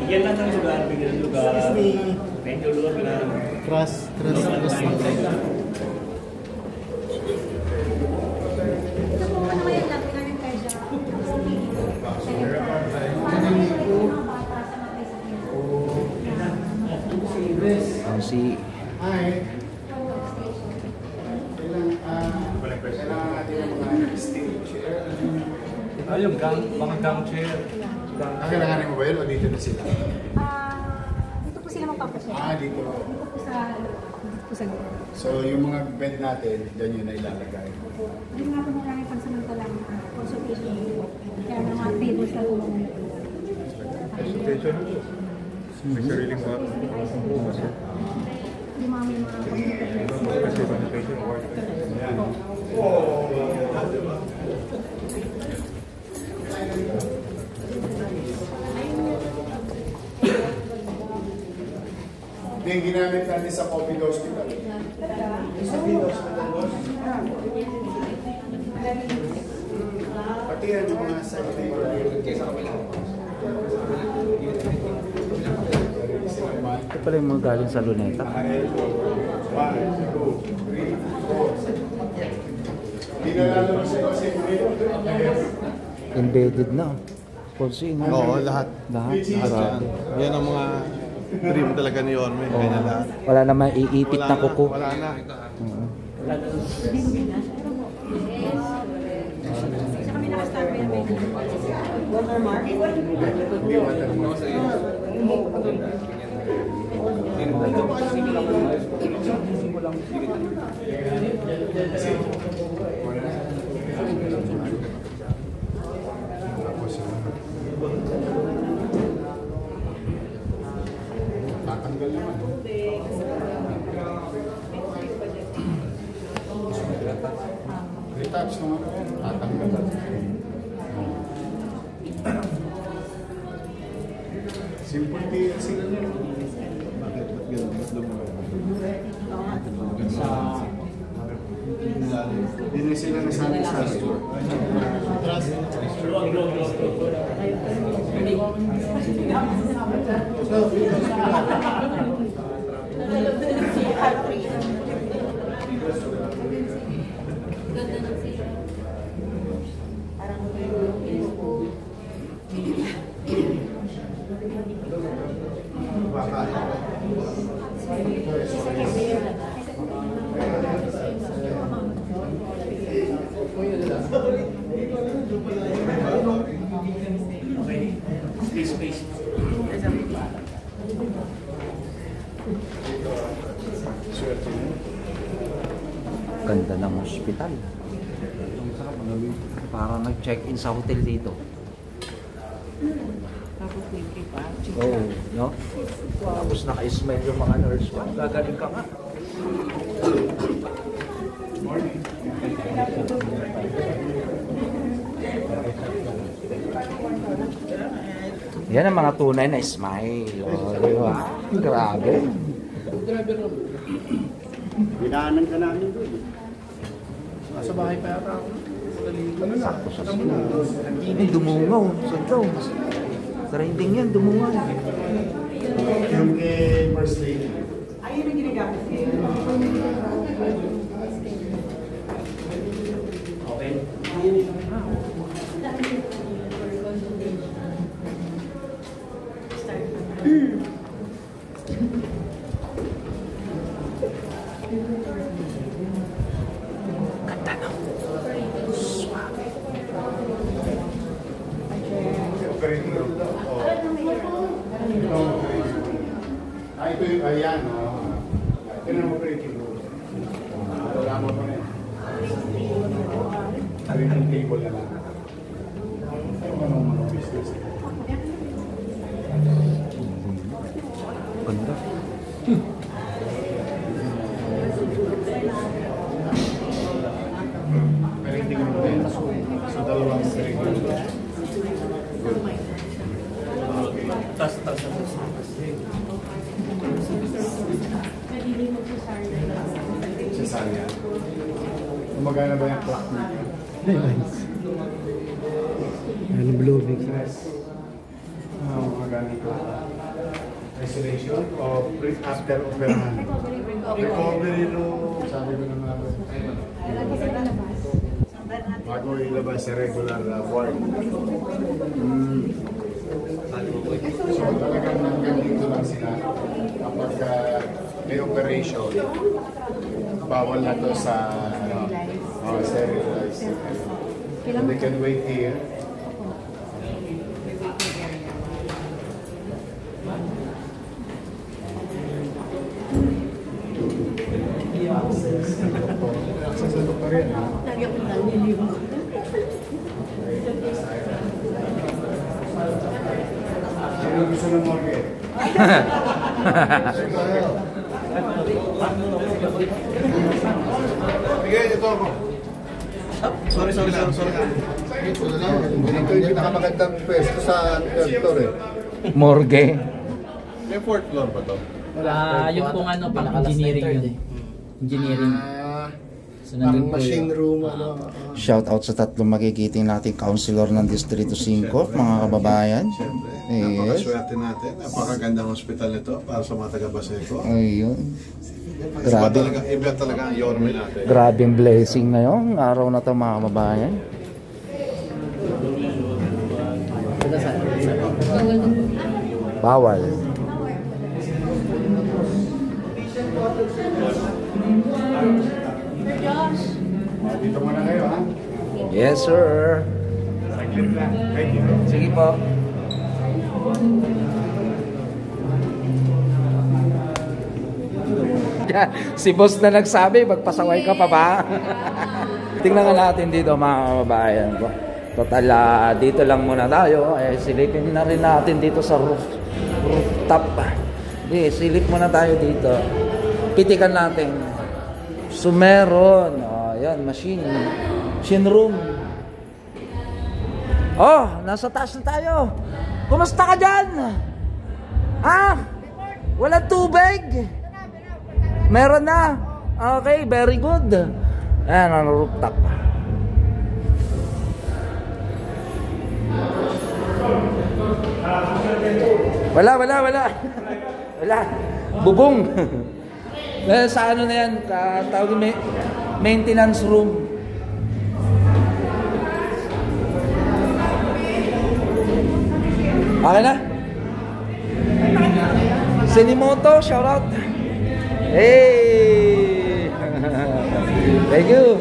Bigyan lang ng lugar, bigyan ng lugar. Medyo lugar lang. Trust. Si Kailangan natin ng mga steel chair. Yung mga gang chair. Kailanganin mo ba yun o dito na sila? Dito po sila magpapasya. Dito. Dito po sa So yung mga bed natin, dyan yun na ilalagay. Hindi nga po maraming pagsamantalang consultation. Kaya mga tables na po. Consultation? May sariling mga Yung mga may mga Ito yung ginamit natin sa COVID hospital. Sa COVID hospital. Pati yan yung mga side na ito pala yung mga galing sa Luneta. Embedded na. Oo, lahat. Grabe. Yan ang mga dream talaga ni Orme. Kaya lahat. Wala na maiipit na kuko. Wala na. Tatanggal naman. Retouch naman. Tatanggal. Simple kaya sila nila. Bakit? Ba't ganun? Ba't lumawa? Hindi na sila nasanay sa store. Space. Ganda ng hospital. Parang nag-check-in sa hotel dito. Tapos libre pa. Oo, no? Tapos naka-smile yung mga nurse. Gagaling ka nga. Morning. Yan ang mga tunay na smile. Oh, di ba? Grabe. Binaanan ka namin doon. Sa bahay pa yata ako. Sakto sa school. Hindi, dumungaw. Sa daw. Trending yan, dumungaw. Yung kay First Lady. Ayun ang ginagamit kayo. Okay. Ganda no? Suave. ayan, tinan mo pretty good. Wala mo pa rin. Arin yung table na lang. Ano mga business? Banda. Parenting mo din. So, dalawang parenting. Tas. Cesarean. Kumagana ba yung clock na? Ano blooming? Kumagana yung clock. Isolation o after operahan? Recovery no, sabi ko naman ako. Bago ilabas sa regular ward. So talagang hanggang dito lang sila. Kapag may operation, bawal na to sa sterilized. So they can wait here. Access sa doktor yan. Sino gusto ng morgue? Bigay, ito ako. Sorry. Ito yung pinakamagandang pwesto sa doktor eh. Morgue. May 4th floor ba to? Yung kung ano, pang engineering yun. Engineering. So, nandun po machine room, Shout out sa tatlong magigiting nating councilor ng Distrito 5, mga kababayan. Siyempre. Yes. Napakaswerte natin. Napakagandang hospital nito para sa mga taga-Baseco. Ayun. Grabe. Iba talaga ang yorme natin. Grabe ang blessing ngayong araw na ito, mga kababayan. Bawal. Dito muna kayo, ha? Yes, sir. Thank you. Sige po. Si boss na nagsabi, magpasaway ka pa ba? Tingnan nga natin dito, mga kababayan ko. Total, dito lang muna tayo. Silipin na rin natin dito sa rooftop. Silip muna tayo dito. Pitikan natin. So, meron. Ayan, machine room. Oh, nasa taas na tayo. Kumusta ka dyan? Walang tubig? Meron na. Okay, very good. Ayan, ang rooftop. Wala. Bubong. Sa ano na yan, tawag maintenance room. Okay na? Sinimoto, shout out. Hey! Thank you.